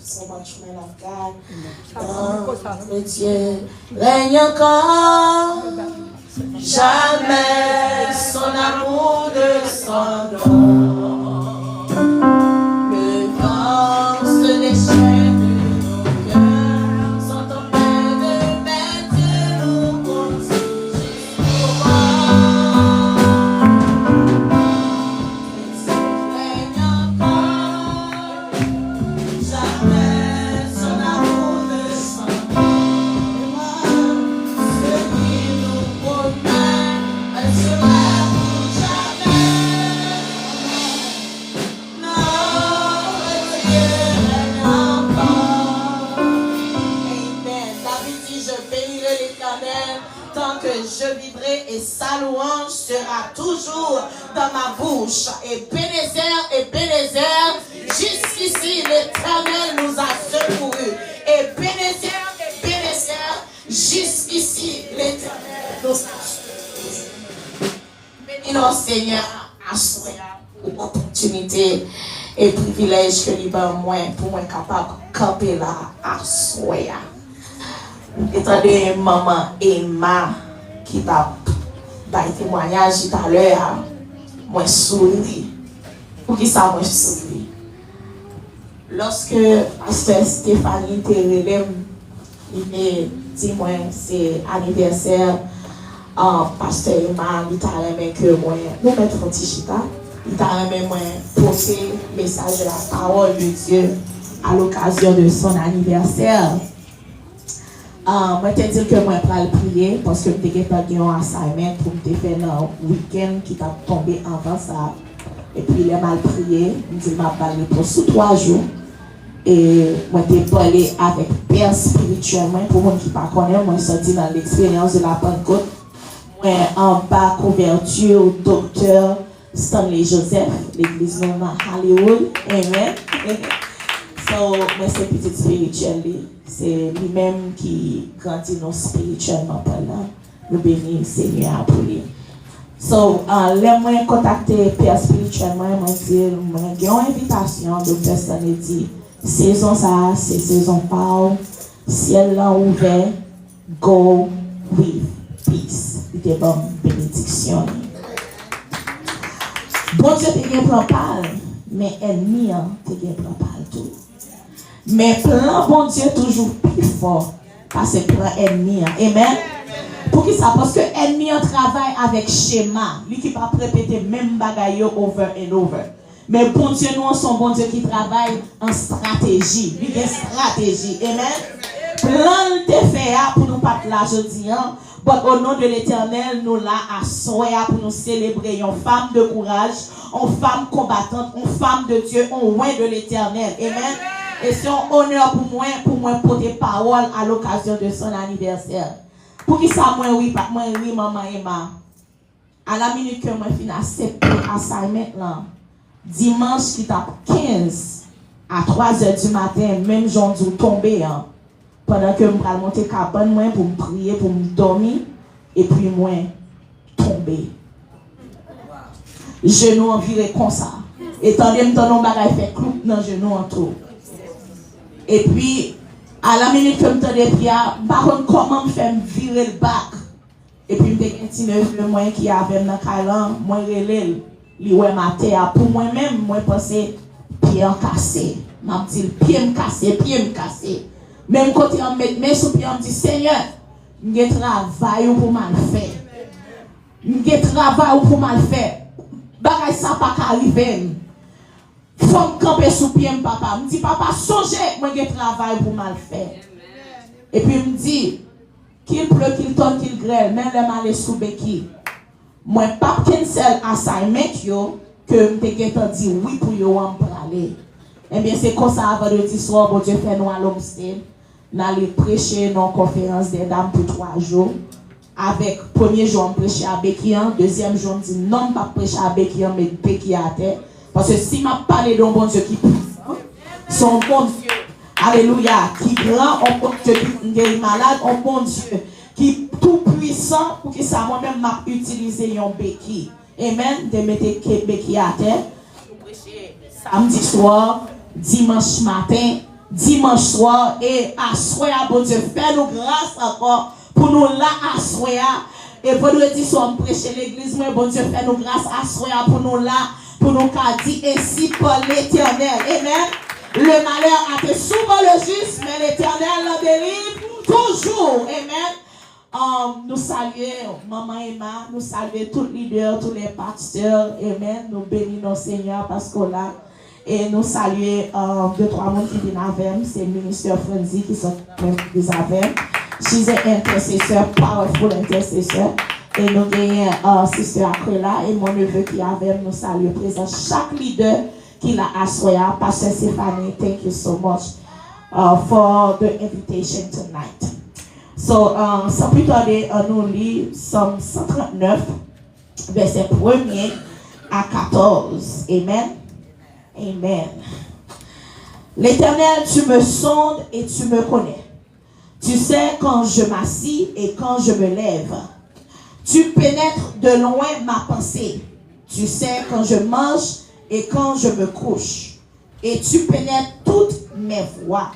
so much, man of God. Le Dieu règne encore, jamais son amour ne s'endort. Le vent se déchaîne de nos cœurs, sont en train de mettre nous conduire jusqu'au roi. Le Dieu règne encore, jamais son amour ne s'endort. Celui nous promène, elle sera pour jamais. Non, le Dieu règne encore. Amen. David dit, je bénirai l'Éternel tant que je vivrai et sa louange sera toujours dans ma bouche. Et Bénézer, jusqu'ici l'Éternel nous a secourus. Et Bénézer, jusqu'ici l'Éternel nous a secourus. Bénis-nous Seigneur, assoya pour opportunité et privilège que libre moi pour moi capable de camper là, assoya. Étendez maman Emma qui t'a fait témoignage tout à l'heure, moi souris. Pour qui ça moi souris? Lorsque pasteur Stéphanie te relève, il me dit moi c'est anniversaire pasteur Emma, il t'a remis que moi nous mettre Fontichita, il t'a remis moi poster message de la parole de Dieu à l'occasion de son anniversaire. Moi, je te dis que moi, je vais prier parce que je n'ai pas un assignment pour me faire un week-end qui t'a tombé avant ça. Et puis, il m'a prié, il dit, m'a parlé pour sous 3 jours. Et moi, je parlé avec Père spirituellement, pour moi qui ne connaissent pas, moi, je suis dans l'expérience de la Pentecôte. Moi, en bas, couverture au docteur Stanley Joseph, l'église normale Hollywood. Amen. So, moi, c'est petit spirituel. C'est lui-même qui grandit nous spirituellement pendant nous bénir Seigneur pour lui. So, les moyens contacter Père spirituellement, moi dire, j'ai une invitation de personne dit, saison ça, c'est saison Paul, ciel là ouvert, go with peace. Il est bon bénédiction. Bon Dieu te gen plan pal, mais ennemi te gen plan pal tout. Mais plan bon Dieu toujours plus fort parce que plan ennemi. Amen. Pour qui ça? Parce que ennemi travaille avec schéma. Lui qui va répéter même bagaille over and over. Mais bon Dieu, nous sommes bon Dieu qui travaille en stratégie. Lui qui stratégie. Amen. Plan de faire pour nous pas là jeudi. But au nom de l'Éternel, nous là à soya pour nous célébrer une femme de courage, une femme combattante, une femme de Dieu, un oint de l'Éternel. Amen. Et c'est un honneur pour moi porter parole à l'occasion de son anniversaire. Pour qui ça, moi oui, maman Emma. À la minute que moi fin accepté assignment là, dimanche qui tape 15 à 3h du matin, même j'en dis tomber, pendant que je vais monter cabane moi pour me prier, pour me dormir, et puis moi tomber. Genou en viré comme ça. Et tandis que mon bagage fait cloup dans genou en tout. Et puis, à la minute que je me tendais prière, par contre, comment me faire virer le bac? Et puis, je me dis que moi qui avait dans le calan, moi, relève, lui, ouais, ma terre. Pour moi-même, moi, je pensais, pied cassé. Je me dis, pied me cassé. Même quand on met mes sous pied, on me dit, Seigneur, je travaille pour mal faire. Je travaille pour mal faire. Bagay ça pas arriver. Faut me camper sous pied, papa. Me dit, papa, songez, moi, je travaille pour mal faire. Et puis, me dit, qu'il pleut, qu'il tonne, qu'il grêle, même le mal est sous béquille. Moi, pas qu'un seul assignment, que je me dit oui pour yo en parler. Eh bien, c'est comme ça, vendredi soir, bon Dieu fait nous à l'Homestead. Nous allons prêcher dans la conférence des dames pour 3 jours. Avec premier jour, on prêche à Békian. Deuxième jour, on dit non, pas prêcher à Békian, mais Békian à terre. Parce que si je parle d'un bon Dieu qui est puissant, son bon Dieu, alléluia, qui grand, un bon Dieu qui est malade, un bon Dieu qui est tout puissant, pour que ça moi-même m'a utilisé un béquille. Amen, de mettre béquille à terre. Samedi soir, dimanche matin, dimanche soir et à soir, bon Dieu, fais-nous grâce encore pour nous là à soir. Et vendredi soir, on prêche l'église, mais bon Dieu, fais-nous grâce à soir pour nous là, pour nous dire ainsi par l'Éternel. Amen. Le malheur a été souvent le juste, mais l'Éternel le délivre toujours. Amen. Nous saluons Maman Emma, nous saluons tous les leaders, tous les pasteurs. Amen. Nous bénissons Seigneur parce qu'on l'a. Et nous saluons 2-3 monde qui viennent avec. C'est le ministère Frenzy qui sont des avec. She's an intercessor, powerful intercessor. Et nous avons Sister Aquila et mon neveu qui est avec nous saluons présent. Chaque leader qui l'a assoyé, Pasteur Stéphanie, thank you so much for the invitation tonight. So, sans plus tarder, nous lisons Psaume 139, verset 1er à 14. Amen. Amen. L'Éternel, tu me sondes et tu me connais. Tu sais quand je m'assis et quand je me lève. Tu pénètres de loin ma pensée. Tu sais quand je mange et quand je me couche. Et tu pénètres toutes mes voies.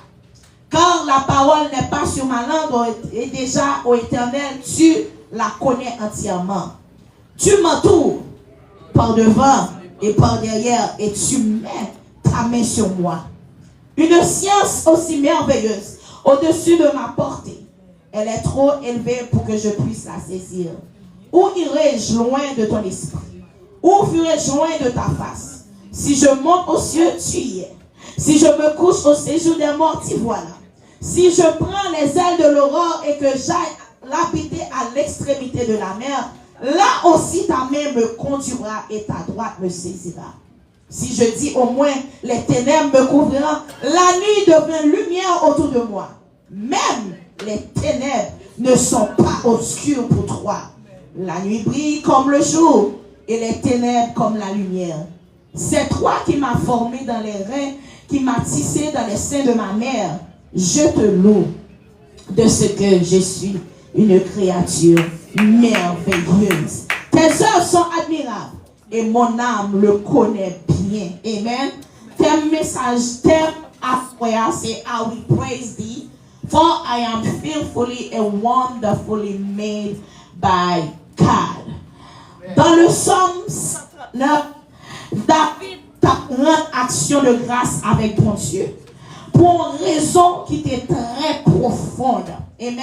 Car la parole n'est pas sur ma langue et déjà, ô Éternel, tu la connais entièrement. Tu m'entoures par devant et par derrière et tu mets ta main sur moi. Une science aussi merveilleuse au-dessus de ma portée. Elle est trop élevée pour que je puisse la saisir. Où irai-je loin de ton esprit? Où fuirai-je loin de ta face? Si je monte aux cieux, tu y es. Si je me couche au séjour des morts, t'y voilà. Si je prends les ailes de l'aurore et que j'aille l'habiter à l'extrémité de la mer, là aussi ta main me conduira et ta droite me saisira. Si je dis au moins les ténèbres me couvriront, la nuit devient lumière autour de moi. Même les ténèbres ne sont pas obscures pour toi. La nuit brille comme le jour et les ténèbres comme la lumière. C'est toi qui m'as formé dans les reins, qui m'as tissé dans les seins de ma mère. Je te loue de ce que je suis une créature merveilleuse. Tes œuvres sont admirables et mon âme le connaît bien. Amen. Thème message, thème à c'est I will praise thee, for I am fearfully and wonderfully made by God. Dans le psaume 109, David rend action de grâce avec ton Dieu pour une raison qui était très profonde. Amen.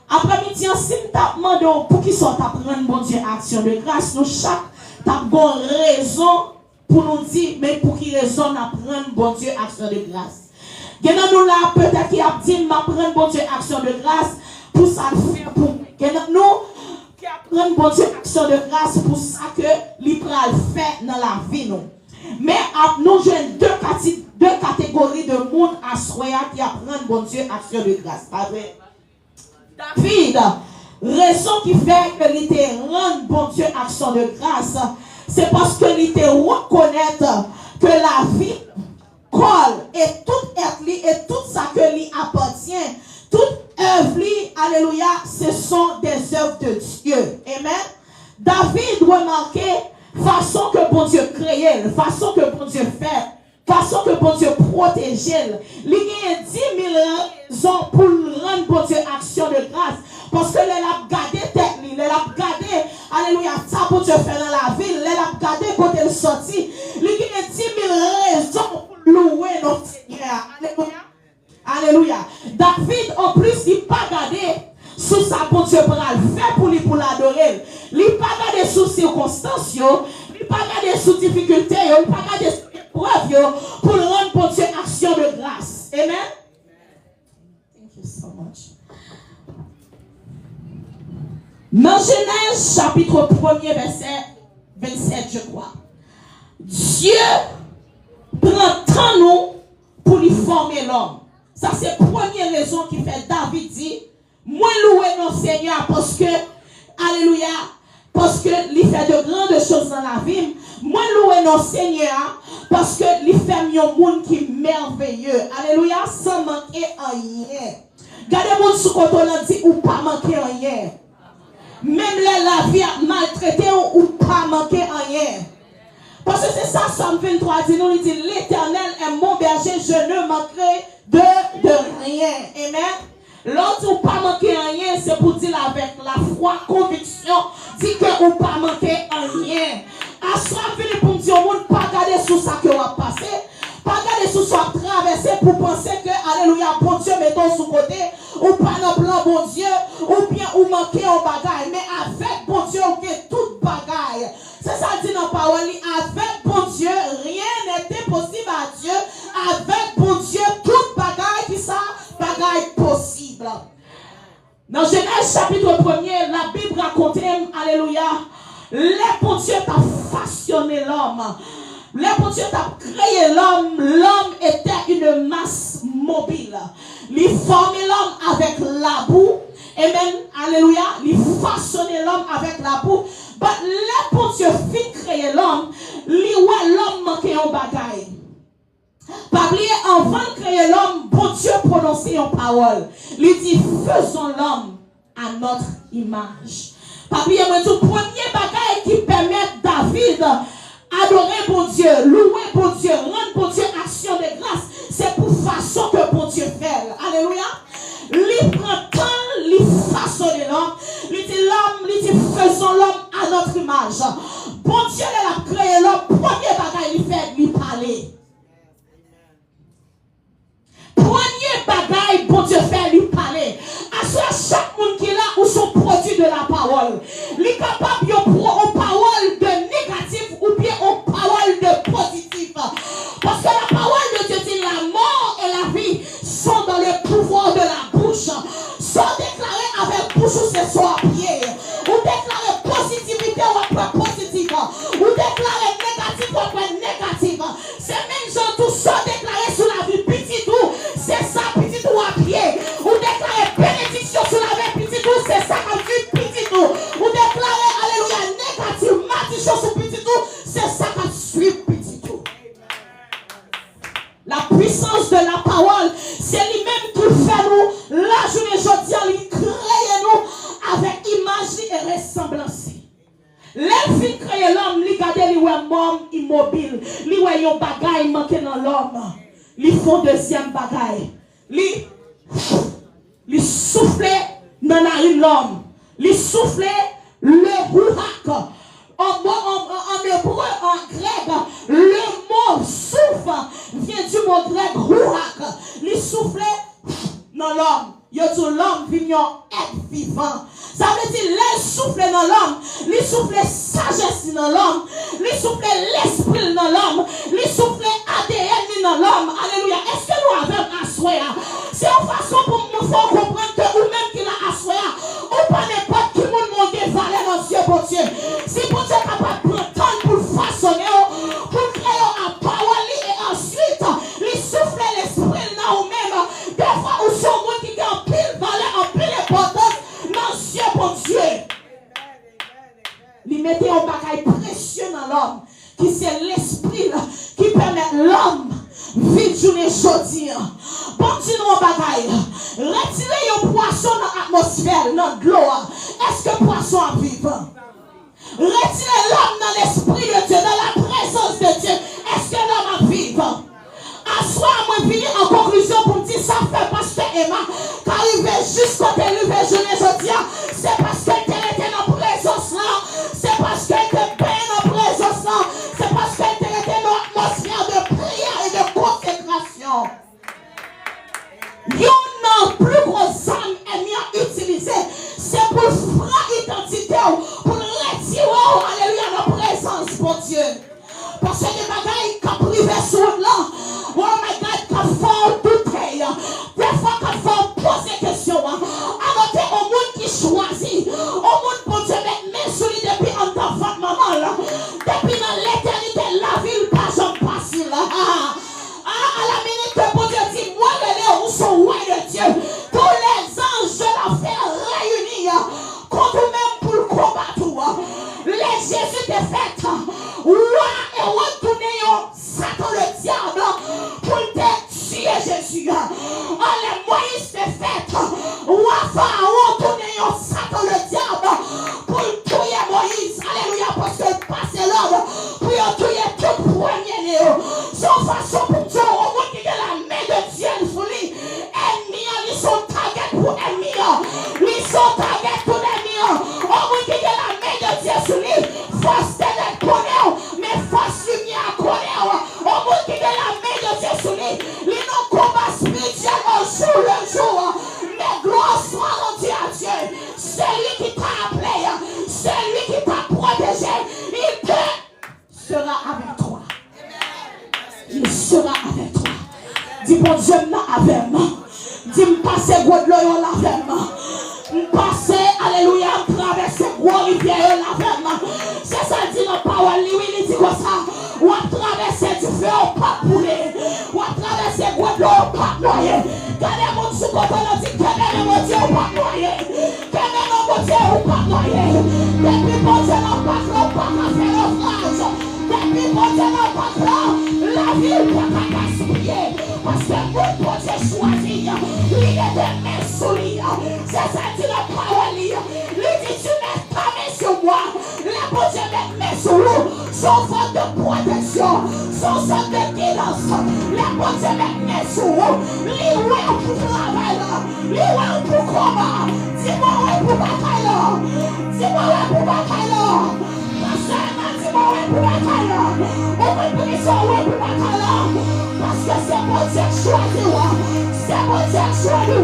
Après-midi, si nous demandons pour qui soit prendre bon Dieu action de grâce, nous chaque avons raison pour nous dire, mais pour qui raison nous prendre bon Dieu action de grâce. Nous là, peut-être qui a dit, prendre bon Dieu action de grâce pour ça le faire pour nous. Qui apprennent bon Dieu action de grâce pour ça que l'Ibral fait dans la vie nous. Mais nous avons deux catégories de monde à soya qui apprennent bon Dieu action de grâce. Pas vrai? David, raison qui fait que il te rend bon Dieu action de grâce, c'est parce que il te reconnaît que la vie colle et tout être et tout ça que lui appartient. Toute œuvre, alléluia, ce sont des œuvres de Dieu. Amen. David remarquait façon que bon Dieu créait, façon que bon Dieu fait, façon que bon Dieu protégeait. Il y a 10 000 raisons pour rendre bon Dieu action de grâce. Parce que les a gardé tête, les a gardé, alléluia, ça bon Dieu fait dans la ville, les a gardé quand elle sortit. Il y a 10 000 raisons pour louer notre Seigneur. Alléluia. Alléluia. David, en plus, il n'a pas gardé sous sa bon Dieu pour le faire pour lui pour l'adorer. Il n'a pas gardé sous circonstances, il n'a pas gardé sous difficultés, il n'a pas gardé sous épreuves pour rendre bon Dieu action de grâce. Amen. Thank you so much. Dans Genèse, chapitre 1er, verset 27, je crois. Dieu prend tant nous pour lui former l'homme. Ça, c'est la première raison qui fait David dit, moi louer notre Seigneur parce que, alléluia, parce que il fait de grandes choses dans la vie. Moi louer notre Seigneur parce que il fait un monde qui est merveilleux. Alléluia, sans manquer rien. Gardez-moi sous côté on dit ou pas manquer rien. Même la vie a maltraité ou pas manquer rien. Parce que c'est ça, Somme 23 dit nous, il dit, l'Éternel est mon berger, je ne manquerai de rien. Amen. L'autre ou pas manquer rien, c'est pour dire avec la foi, conviction, dit que ou pas manquer rien. À soi, venez pour me dire au monde, pas garder sous ça que vous avez passé, pas garder sous ça traversé pour penser que, alléluia, bon Dieu, mettons sous côté, ou pas dans plan, bon Dieu, ou bien ou manquer en bagaille, mais avec bon Dieu, on fait toute bagaille. C'est ça dit dans la parole, avec bon Dieu, rien n'est impossible à Dieu, avec bon Dieu, toute bagaille qui ça, bagaille possible. Dans Genèse chapitre 1er, la Bible raconte, alléluia, les bon Dieu t'a façonné l'homme. Les bon Dieu t'a créé l'homme. L'homme était une masse mobile. Il formait l'homme avec la boue. Amen. Alléluia. Il façonnait l'homme avec la boue. Mais les bon Dieu fit créer l'homme. L'homme manquait un bagaille. Pas oublier, avant de créer l'homme, bon Dieu prononçait une parole. Il dit, faisons l'homme à notre image. Pas oublier, le premier bagaille qui permet David adorer bon Dieu, louer bon Dieu, rendre bon Dieu action de grâce, c'est pour façon que bon Dieu fait. Alléluia. Il prend temps, il façonne l'homme, il dit faisons l'homme à notre image. Bon Dieu, il a créé l'homme, premier bagaille, il fait lui parler. Premier bagaille, bon Dieu fait lui parler. À chaque monde qui est là, ou sont produits de la parole. Il est capable de prendre une parole de négatif ou bien une parole de positif. Parce que la parole de Dieu dit la mort et la vie sont dans le pouvoir de la bouche. Soit déclaré avec bouche ou c'est soit à pied. Ou déclarer positivité ou après positif. Ou déclarer négatif ou après négatif. C'est même gens tout ça déclaré sur la vie petit tout. C'est ça petit tout à pied. Ou déclarer bénédiction sur la vie petit tout. C'est ça comme dit petit tout. Ou déclarer alléluia négatif malédiction sur petit tout. C'est ça comme suit petit tout. La puissance de la parole, c'est lui-même qui fait nous. La journée aujourd'hui, il crée nous avec image et ressemblance. L'elfe crée l'homme, il garde lui mort immobile. Lui voit un bagaille manqué dans l'homme. Lui font deuxième bagaille. Lui souffle dans la rue l'homme. Lui souffle le ruach. En hébreu, en grec, le mot souffle vient du mot grec ruach. Lui souffle dans l'homme. Yo tout l'homme vient être vivant. Ça veut dire les souffle dans l'homme, les souffle sagesse dans l'homme, les souffle l'esprit dans l'homme, les souffle ADN dans l'homme. Alléluia. Est-ce que nous avons assoya? C'est une façon pour nous faire comprendre que ou même qu'il a assoya, ou pas n'importe qui nous monte valeur dans Dieu pour Dieu. Si pour Dieu est capable de prendre temps pour façonner, pour créer un parole et ensuite, les souffle l'esprit dans nous-mêmes. Des fois, où sont monde qui ont en pile valeur, en pile importance dans Dieu pour Dieu. Il mettait un bagage précieux dans l'homme, qui c'est l'esprit qui permet l'homme vivre journée aujourd'hui. Bon Dieu, nous bagage. Retirez un poisson dans l'atmosphère, dans l'eau. Est-ce que poisson a vivant? Retirez l'homme dans l'esprit de Dieu, dans la présence de Dieu. Est-ce que l'homme a vivant? À soi, moi, venir en conclusion pour me dire ça fait parce que Emma, qu'arriver jusqu'au délivre journée aujourd'hui, c'est parce qu'elle était dans la présence là, c'est parce qu'elle était bien dans la présence là, c'est parce qu'elle était dans l'atmosphère de prière et de consécration. Yon plus grosse âme est bien utilisée, c'est pour faire identité, pour retirer, alléluia, la présence pour Dieu. Parce que les bagailles qui privent sur là, oh my God, quand faut douter, des fois quand faut poser question, annotez au monde qui choisit, au monde pour Dieu mettre main sur lui depuis en tant que maman là, depuis dans l'éternité, la ville pas jamais facile. À la minute que bon Dieu dit, moi les où sont loin de Dieu, tous les anges de l'enfer réunis contre même pour le combattre. Les Jésus t'est fait, et retourner Satan le diable pour te tuer Jésus. Les Moïse t'est fait, Pharaon tourner Satan le diable pour tuer Moïse. Alléluia, parce que passe l'homme pour tuer bon Dieu m'a avec moi. Dis m'passer gros de l'eau avec moi. M'passer, alléluia, m'traverser gros rivière avec moi. C'est ça dit dans parole, oui, il dit comme ça. Ou à traverser du feu au pas poulet. Ou à traverser gros de l'eau au pas noyer. Regardez mon sous côté, on dit que mon Dieu au pas noyer. Que mon Dieu au pas noyer. Depuis mon Dieu n'a pas faire naufrage. Depuis mon Dieu n'a pas la vie n'est pas gaspillée. Parce que mon Dieu choisit. Il est de mes souliers. C'est ça dit la parole. Il dit tu mets ta main sur moi. La bon Dieu met mes sur vous. Son fond de protection. Son fond de guidance. La bon Dieu met mes sur vous. Lui pour travailler. Lui pour combat. Dis-moi ouais pour bataille. Dis-moi ouais pour bataille. Parce que c'est bon Dieu choisi, c'est bon Dieu choisi,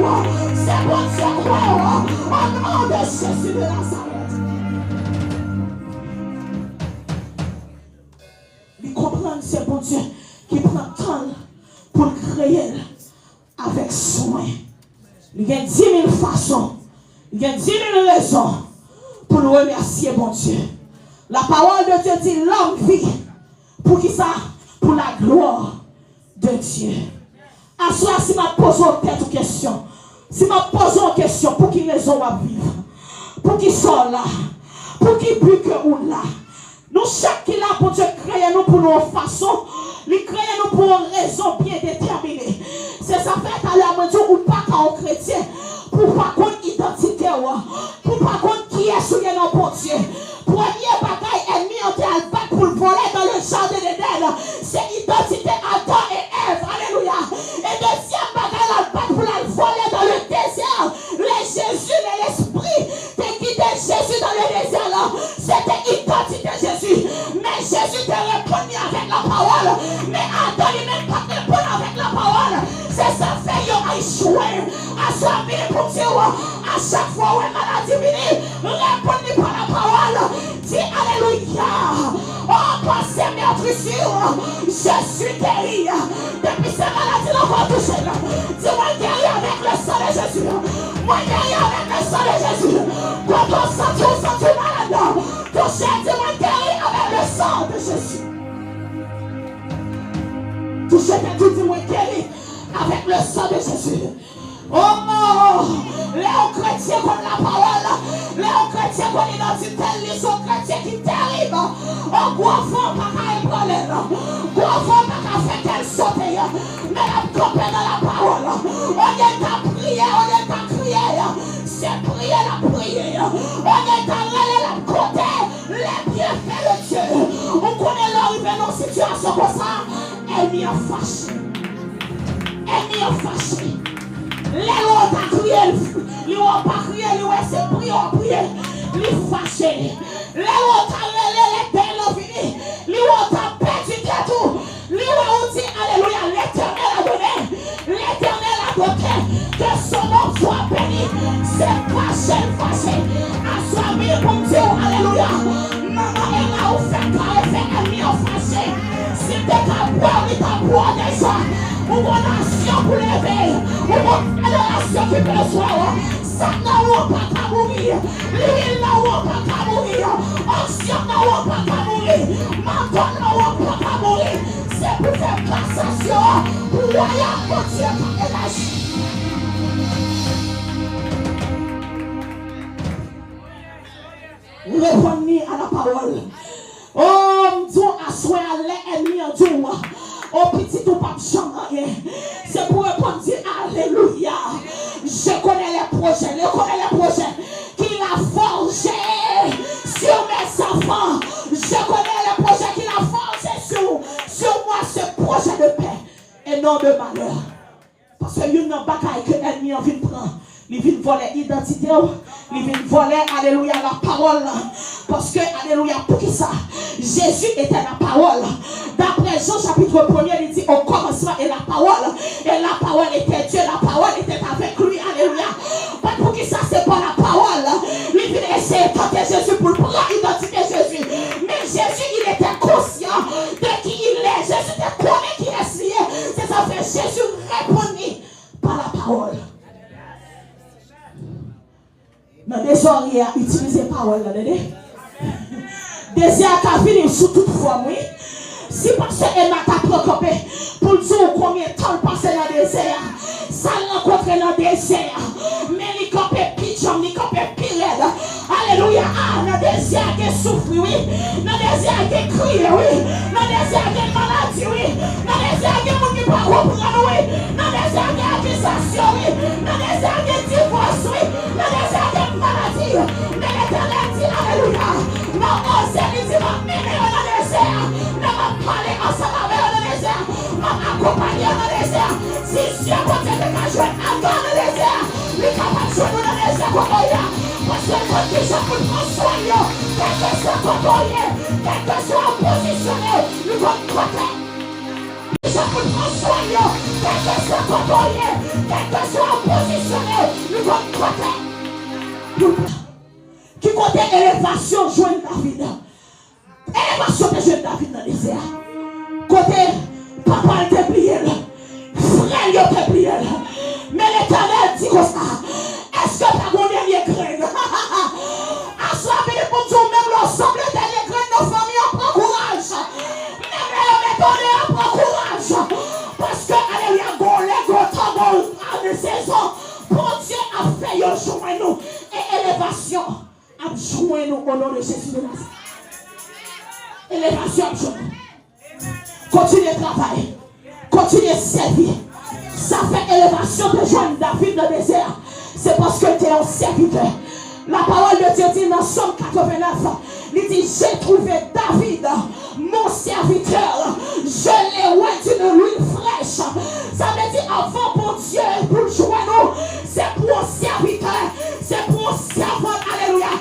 c'est bon Dieu croire au nom de Jésus de Nazareth. Il comprend c'est bon Dieu qui prend le temps pour le créer avec soin. Il y a 10 000 façons, il y a 10 000 raisons pour le remercier bon Dieu. La parole de Dieu dit l'homme vit. Pour qui ça? Pour la gloire de Dieu. À soi, si je pose une question, si je pose une question, pour qui raison à vivre? Pour qui sont là? Pour qui but que ou là? Nous, chaque qui là pour Dieu créer nous pour nos façons, il crée nous pour une raison bien déterminée. C'est ça fait à l'heure de Dieu ou pas qu'un chrétien, pour pas qu'on identité, pour pas qu'on qui est souillé dans bon Dieu. Premier bagaille ennemi en terre pour le voler dans le jardin d'Éden, c'est l'identité Adam et Ève. Alléluia. Et deuxième bagaille là pour la voler dans le désert. Les Jésus et l'esprit qui guidait Jésus dans le désert là, c'était l'identité Jésus. Mais Jésus te répondit avec la parole. Mais Adam il même pas répondre avec la parole. C'est ça fait yo a échoué. À soi pour Dieu. À chaque fois où maladie vient, répondez par la parole. Dis alléluia. Oh, pensez meurtrissure. Je suis guéri. Depuis ces maladies, on va toucher. Dis-moi guéri avec le sang de Jésus. Moi guéri avec le sang de Jésus. Quand on sent malade, touchez, dis-moi guéri avec le sang de Jésus. Touchez, dis-moi guéri avec le sang de Jésus. Oh, les chrétiens comme la parole, les chrétiens comme l'identité, ils sont chrétiens qui terribles. Oh, quoi fond pas qu'à ébranler, quoi fond pas qu'à faire qu'elle saute, mais la camper dans la parole. On est à prier, on est à crier, c'est prier la prière. On est à aller la côté, les bienfaits de Dieu. On connaît l'arrivée dans une situation comme ça, elle m'y a fâché. Elle m'y a fâché. Les autres ont crié, les autres n'ont pas crié, les autres c'est prier, les fâchés. Les autres ont fini, les autres ont perdu tout. Les autres ont dit, alléluia, l'Éternel a donné, que son nom soit béni. C'est fâché. À soi, pour Dieu, alléluia. Maman, elle a fait ennemi en fâché. Si t'es qu'à boire, il t'a boire déjà. Ou mon action pour lever, ou mon adoration qui peut soir. Ça n'a pas qu'à mourir. L'huile n'a pas qu'à mourir. Action n'a pas qu'à mourir. Menton n'a pas qu'à mourir. C'est pour faire cassation. Pour voyant mon Dieu qui est lâché. Répondez à la parole. Oh, Dieu a soin à l'ennemi en Dieu. Oh, petit ou pas de c'est pour répondre, alléluia. Je connais les projets qu'il a forgés sur mes enfants. Je connais les projets qu'il a forgés sur moi, ce projet de paix et non de malheur. Parce que il y a une bagaille que l'ennemi a envie de prendre. Il vient voler l'identité, il vient voler, alléluia, la parole. Parce que, alléluia, pour qui ça? Jésus était la parole. D'après Jean chapitre 1er, il dit au commencement est la parole. Et la parole était Dieu, la parole était avec lui, alléluia. Pas pour qui ça, c'est pas la parole. Il vient essayer de tenter Jésus pour prendre l'identité de Jésus. Mais Jésus, il était conscient de qui il est. Jésus était connu qui est lié. C'est ça fait Jésus répond. parole. Dans des oreilles, utiliser parole. Désir qu'a fini sous toute foi, oui. Si parce qu'elle m'a préoccupé pour dire combien de temps passe dans le désert, ça rencontre dans le désert. Mais il est pigeon, il est pire. Alléluia. Ah, dans le désert, il souffre, oui. Dans le désert, il crie, oui. Dans le désert, il maladie, oui. Dans le désert, il y a des gens qui ne peuvent pas comprendre, oui. Dans le désert, il y a accusation, oui. Dans le désert, il y a divorce, oui. Dans le désert, il y a maladie. Mais l'Éternel dit, alléluia. Non, on s'est dit, on va mener dans le désert. Parler ensemble avec le désert, m'accompagner dans le désert. Si Dieu peut te dégager avant le désert, il est capable de jouer dans le désert comme il y a. Parce que quand tu joues pour prendre soin, quel que soit comme il y a, quel que soit positionné, il va te protéger. Tu joues pour prendre soin, quel que soit comme il y a, quel que soit positionné, il va te protéger. Qui côté élévation joint David? Élévation de jeune David dans le désert. Côté papa était plié, frère était plié. Mais l'Éternel dit comme ça. Est-ce que tu as mon dernier grain? À soi, pour tout même l'ensemble des derniers grains de nos familles, on prend courage. Même on prend courage. Parce que, alléluia, les saisons, pour Dieu a fait joindre nous. Et élévation a joint nous au nom de Jésus de Nazareth. Élévation, continuez de travailler, continuez de servir. Ça fait élévation de joindre David dans le désert. C'est parce que tu es un serviteur. La parole de Dieu dit dans Somme 89, il dit, j'ai trouvé David, mon serviteur. Je l'ai oint d'une huile fraîche. Ça veut dire avant pour Dieu, pour joindre nous, c'est pour un serviteur, c'est pour un servant. Alléluia.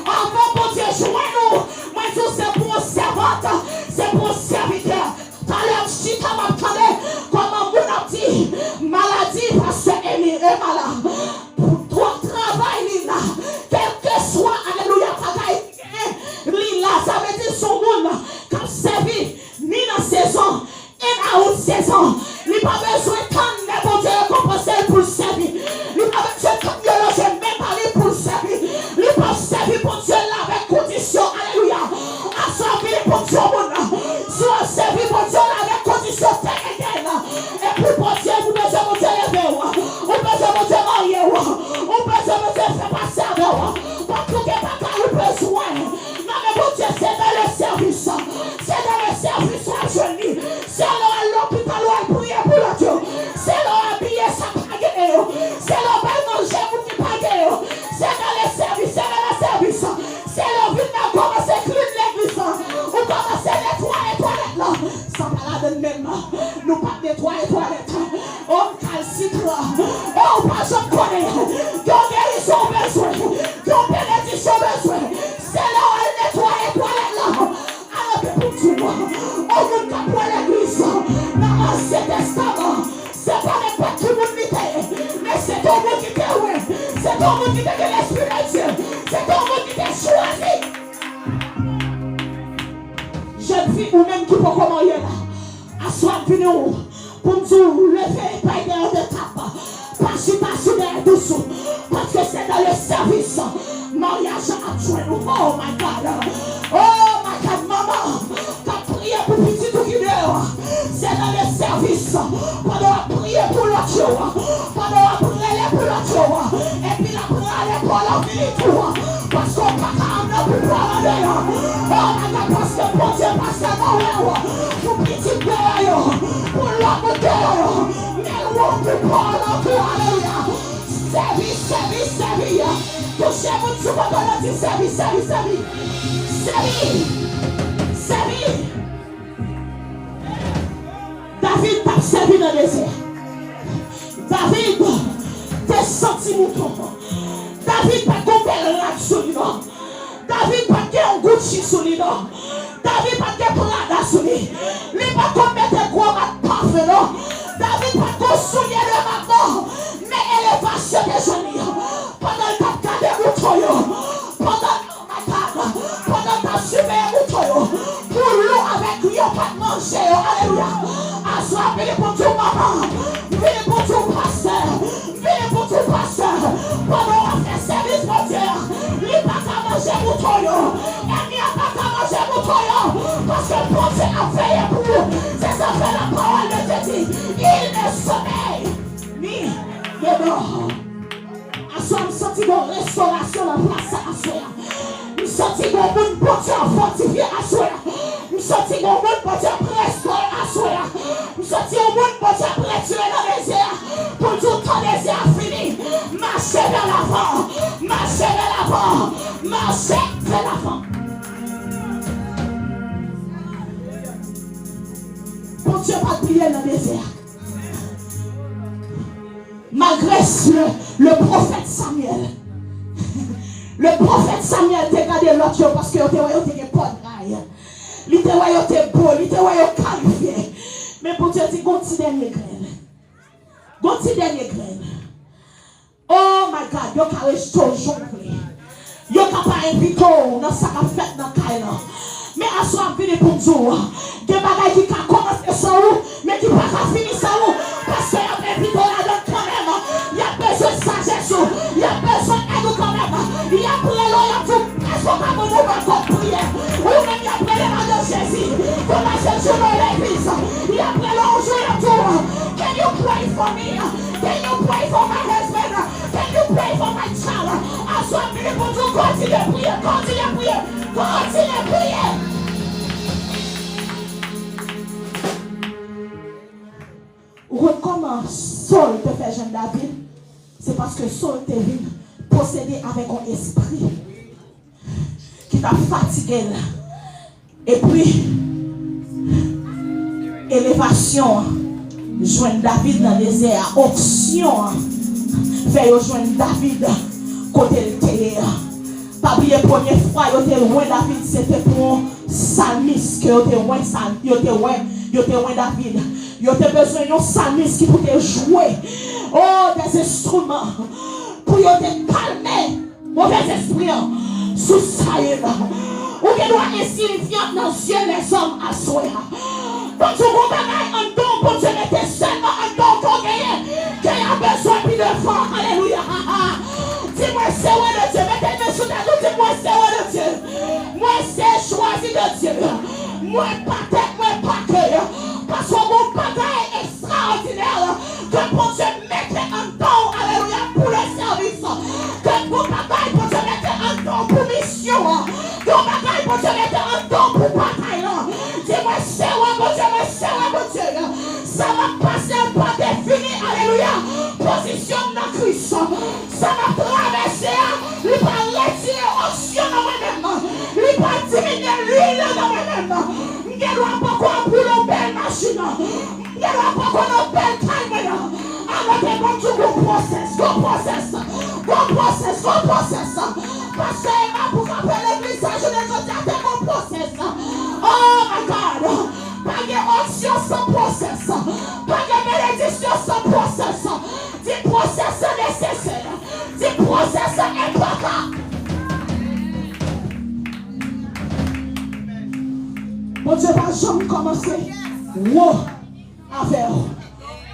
Avant pour Dieu, joindre nous, moi tout c'est pour un servant, c'est pour un serviteur. Tout à l'heure, je m'attendais comment vous a dit, maladie parce qu'elle est malade. Pour toi, travail, Lina, quel que soit, alléluia, Lina, ça veut dire son monde, comme servi, ni dans saison, et dans haute saison. Il n'a pas besoin de temps, mais pour Dieu, compenser pour le servir. Il n'a pas besoin de temps, je ne même pas pour le servir. Il n'a pas servi pour Dieu là avec condition, alléluia. À servir pour Dieu, soit servi pour Dieu là avec condition terrestre. Et puis pour Dieu, vous besoin de Dieu lever, vous besoin de Dieu marier, vous besoin de Dieu faire passer avec vous. Pour tout que papa a besoin. Non, mais pour Dieu, c'est dans le service. C'est dans le service à jeune. C'est là à l'hôpital où elle prie pour le Dieu. C'est là à habiller sa paguer. C'est là à manger pour qui paguer. C'est dans le service, c'est dans le service. C'est là où vous commencez à clean l'église. Vous commencez à nettoyer les toilettes là. Sans malade même. Nous pas nettoyer les toilettes. On calcite là. On pas j'en connais. Qu'on guérison besoin. Qu'on bénédiction besoin. C'est là où elle nettoie les toilettes là. Alors pour tout. On ne peut pas l'église. Dans l'Ancien Testament. C'est pas n'importe tout le monde qui t'est. Mais c'est ton monde qui t'est ouais. C'est ton monde qui t'est l'esprit de Dieu. C'est ton monde qui t'est choisi. Jeune fille ou même qui peut comment y est là. Assoir venir pour nous lever pas derrière de tape. Pas derrière dessous. Parce que c'est dans le service. Mariage à joindre. Oh my God. Oh my God, maman. T'as prié pour petit tout qui dehors. C'est dans le service. Pendant prier pour l'autre jour. Pendant prier pour l'autre jour. Et puis la prière pour l'autre. Parce qu'on n'a pas amené pour prendre dehors. Oh my God, parce que pour Dieu, parce que non, pour petit dehors. Pour l'autre dehors. Mais on peut pas l'autre. Alléluia. Service. Touchez mon Dieu, pendant le service. David t'a servi dans le désert. David t'a senti mouton. David t'a compté la sur lui. David t'a fait un Gucci sur lui. David t'a fait Prada sur lui. Il n'a pas commettre gros mat parfait. David t'a consolé le matin. Mais elle est passée des jeunes. Pendant le temps de mouton. Pendant ta super mouton. Pour l'eau avec lui, on va manger. Alléluia. Assois, venez pour tout maman. Venez pour tout pasteur. Assoir, je sens une restauration dans la place à assoir. Je sens que mon monde porteur fortifié assoir. Je sens que mon monde porteur restauré assoir. Je sens que mon monde porteur retiré dans les airs. Pour tout ton désir fini. Marchez vers l'avant. Marchez vers l'avant. Marchez vers l'avant. Bon Dieu va prier dans le désert. Malgré le prophète Samuel. Le prophète Samuel t'a gardé l'autre parce que il était pas de rail. Il était beau, il était qualifié. Mais pour Dieu, dit, gonti dernier graine. Gonti dernier graine. Oh my God, yo ka restore jongle. Yo ka pas invité dans sa fête dans Kaila. Mais à soi venir pour nous. Des bagages qui ka commencer sans vous, mais qui pas finir sans vous. Parce que y a invité là-dedans quand même. Il y a besoin de sagesse. Il y a besoin d'aide quand même. Il y a près là, il y a tout. Est-ce qu'on va nous encore prier? Ou même il y a près là de Jésus. Pour la Jésus dans l'église. Il y a près là, on joue à tout. Can you pray for me? Can you pray for my husband? Can you pray for my child? À soi venir pour nous. Continuez à prier. Continuez à prier. Continuez à prier. Comment Saul te fait jeune David? C'est parce que Saul te venu posséder avec un esprit qui t'a fatigué. Et puis, élévation, joindre David dans le désert, option, faire joindre David côté le terre. Pas oublier première fois, il était loin David, c'était pour un psalmiste que il était loin David. Il a besoin d'un psalmiste qui peut jouer des instruments pour te calmer mauvais esprit sous ça. Ou qui doit insignifiant dans les yeux les hommes à soi. Quand tu vois un don pour te mettre seulement un don qu'on gagne, qu'il a besoin plus de fort. Alléluia. Dis-moi c'est où de Dieu. Mettez-moi sous ta joue. Dis-moi c'est où de Dieu. Moi c'est choisi de Dieu. Moi pas tête, moi pas cœur. Parce que mon bagaille est extraordinaire que pour Dieu mette un don, alléluia, pour le service. Que mon bagaille pour Dieu mette un don pour mission. Que mon bagaille pour Dieu mette un don pour bataille. Dis-moi, c'est où mon Dieu, c'est où mon Dieu. Ça va passer pas défini, alléluia. Position dans Christ. Ça va traverser, il va retirer option dans moi-même. Il va diminuer l'huile dans moi-même. Il ne doit pas quoi pour une belle machine. Il ne doit pas quoi une belle taille. Alors que quand tu go process. Parce que il m'a pour rappeler l'église, je ne sais pas mon process. Oh my God. Pas de option sans process. Pas de bénédiction sans process. Du process nécessaire. Du process important. Bon Dieu va jamais commencer. Wow. Avec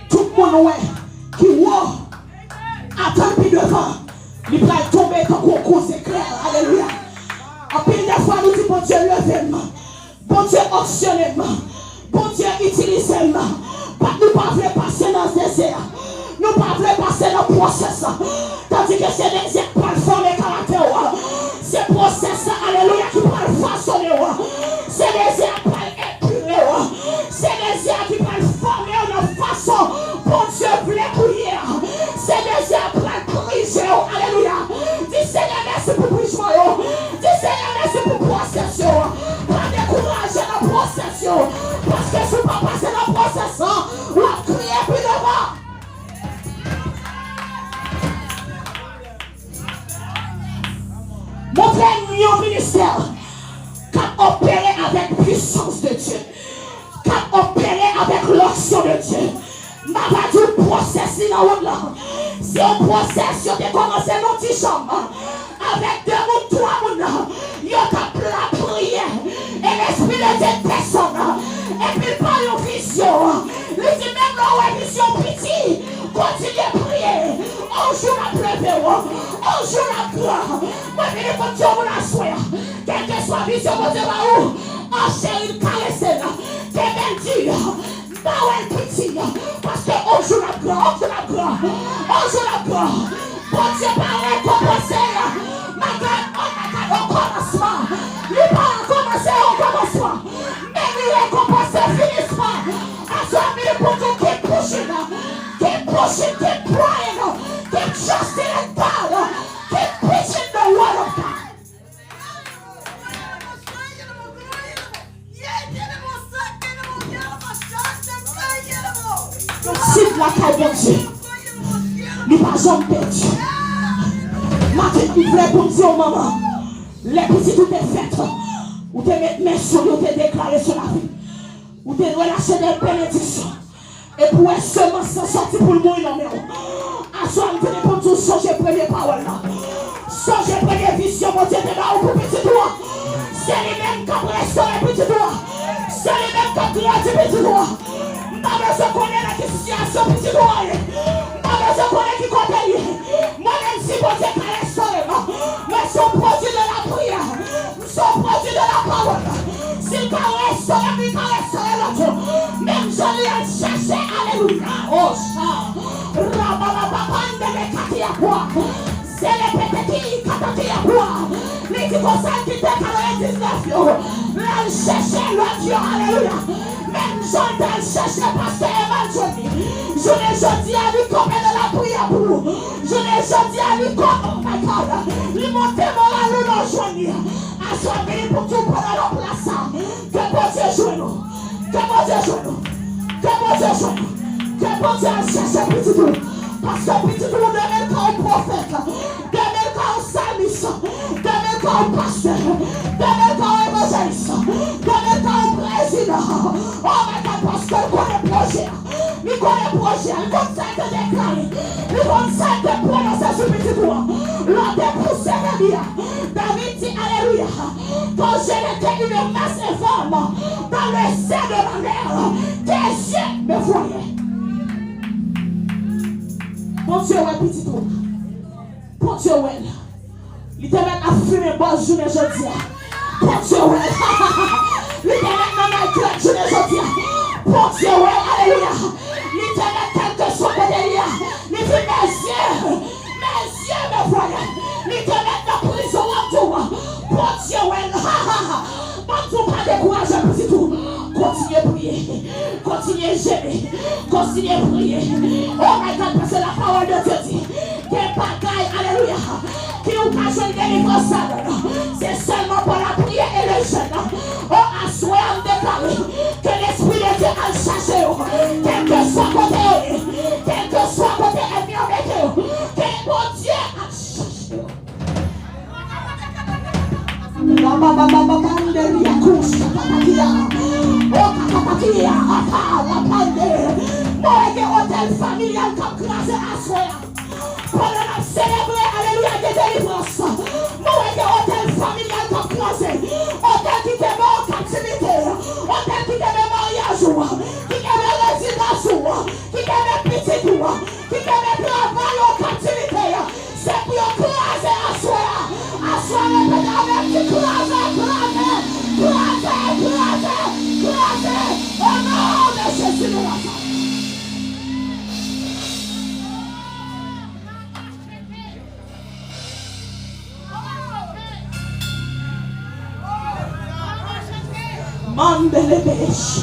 tout le monde qui wow. Attends puis devant. Il va tomber quand on cause clair. Alléluia. En pile de fois nous disons bon Dieu levez-moi. Bon Dieu actionnez-moi. Bon Dieu utilisez-moi. Nous ne pouvons pas passer dans ce désert. Nous ne pouvons pas passer dans le process. Tandis que c'est des désert pour former caractère. C'est le process, alléluia, qui peut façonner. C'est des désert pour épurer. C'est des désert qui peut former une façon pour Dieu voulait prier. C'est des désert pour briser. Alléluia. Dis Seigneur, merci pour brisement. Dis Seigneur, merci pour process. Pas décourager la process. Parce que si vous ne pas passer dans le process, vous allez crier plus devant. Montrez-nous un ministère qui a opéré avec puissance de Dieu, qui a opéré avec l'action de Dieu. Ma pas du process dans le là. C'est un process qui a commencé dans une petite chambre avec 2 ou 3 personnes. Il y a la prière et l'esprit de Dieu personne. Et puis il parle en vision. Il dit même là où est vision petit, continuez à prier. On joue la pleuve, on joue la gloire. Moi je vais pour Dieu vous la soeur. Quelle que soit vision, vous dire où. En chéri caressez là. Quel bel Dieu. Pas ouais petit. Parce que on joue la gloire, on joue la gloire. On joue la gloire. Bon Dieu, pas récompenser. Ma God, au commencement. Il pas commencer au commencement. Mais il récompense au finissement. À ce moment pour tout keep pushing. Keep pushing, keep praying. Keep trusting in God. Keep preaching the word of God. Si la caille bon Dieu, il n'y a pas jamais perdu. Matin, il voulait pour dire maman, les petits tout est fait. Ou te mettre mes sur lui, ou te déclarer sur la vie. Ou te relâcher des bénédictions. Et pour être seulement s'en sortir pour le monde, non mais à soi, on te pour tout changer première parole là. Changer première vision, mon Dieu, te là pour petit doigt. C'est les mêmes qui ont restauré petit doigt. C'est les mêmes qui ont grandi petit doigt. Pas besoin de connaître la situation petit doigt. Pas besoin de connaître qui compte. Moi-même, si mon Dieu a restauré, mais son produit de la prière, son produit de la parole. S'il a restauré, il a restauré l'autre. Même je l'ai cherché, alléluia. Oh, ça. Rababababande de Katiapua. C'est les pététis qui Katiapua. Les qui concernent qui étaient 99. Là, chercher le Dieu, alléluia. Même Jean cherche pasteur Emmanuel. Je n'ai jamais à lui comme de la prière pour nous. Je n'ai jamais à lui comme, oh my God, lui monter moral nous nous joindre. À soi pour tout prendre la place. Que bon Dieu joue nous. Que bon Dieu joue nous. Que bon Dieu joue nous. Que bon Dieu cherche petit tout. Parce que petit tout demain quand prophète, demain quand salmiste, demain quand pasteur, demain quand évangéliste, demain quand président. Oh my God, parce qu'il connaît le projet. Il connaît le projet. Il conseille de déclarer. Il conseille de prononcer sur petit doigt. L'homme de pousser de bien. David dit alléluia. Quand je n'étais une masse informe dans le sein de ma mère, tes yeux me voyaient. Bon Dieu, ouais, petit doigt. Bon Dieu, ouais. Il te met à fumer bonne journée aujourd'hui. Bon Dieu, ouais. Il te met dans la journée aujourd'hui. Bon Dieu, ouais, alléluia. Il te met quelque chose derrière. Il dit mes yeux me voyaient. Il te met dans la prison en tout. Bon Dieu, ouais. Bon Dieu, pas décourager, petit tout. Continuez à prier. Continuez à gérer. Continuez à prier. Oh my God, parce que la parole de Dieu dit que bagaille, alléluia, qui nous cache une délivrance, c'est seulement pour la prière et le jeûne. Oh, à soi, on déclare que l'Esprit de Dieu a cherché, quel que soit côté, quel que soit côté ennemi en météo, que mon Dieu a cherché. Hôtel familial comme grâce à soi. Pendant la célébrer, alléluia, des délivrances. Hôtel familial comme grâce. Hôtel qui te met en captivité. Hôtel qui te met en mariage. Qui te met résidence. Qui te met petit doigt. Qui te met travail en captivité. C'est pour craser à soi. À soi, le pédale, tu craser. Au nom de Jésus de Nazareth. Mande le beche.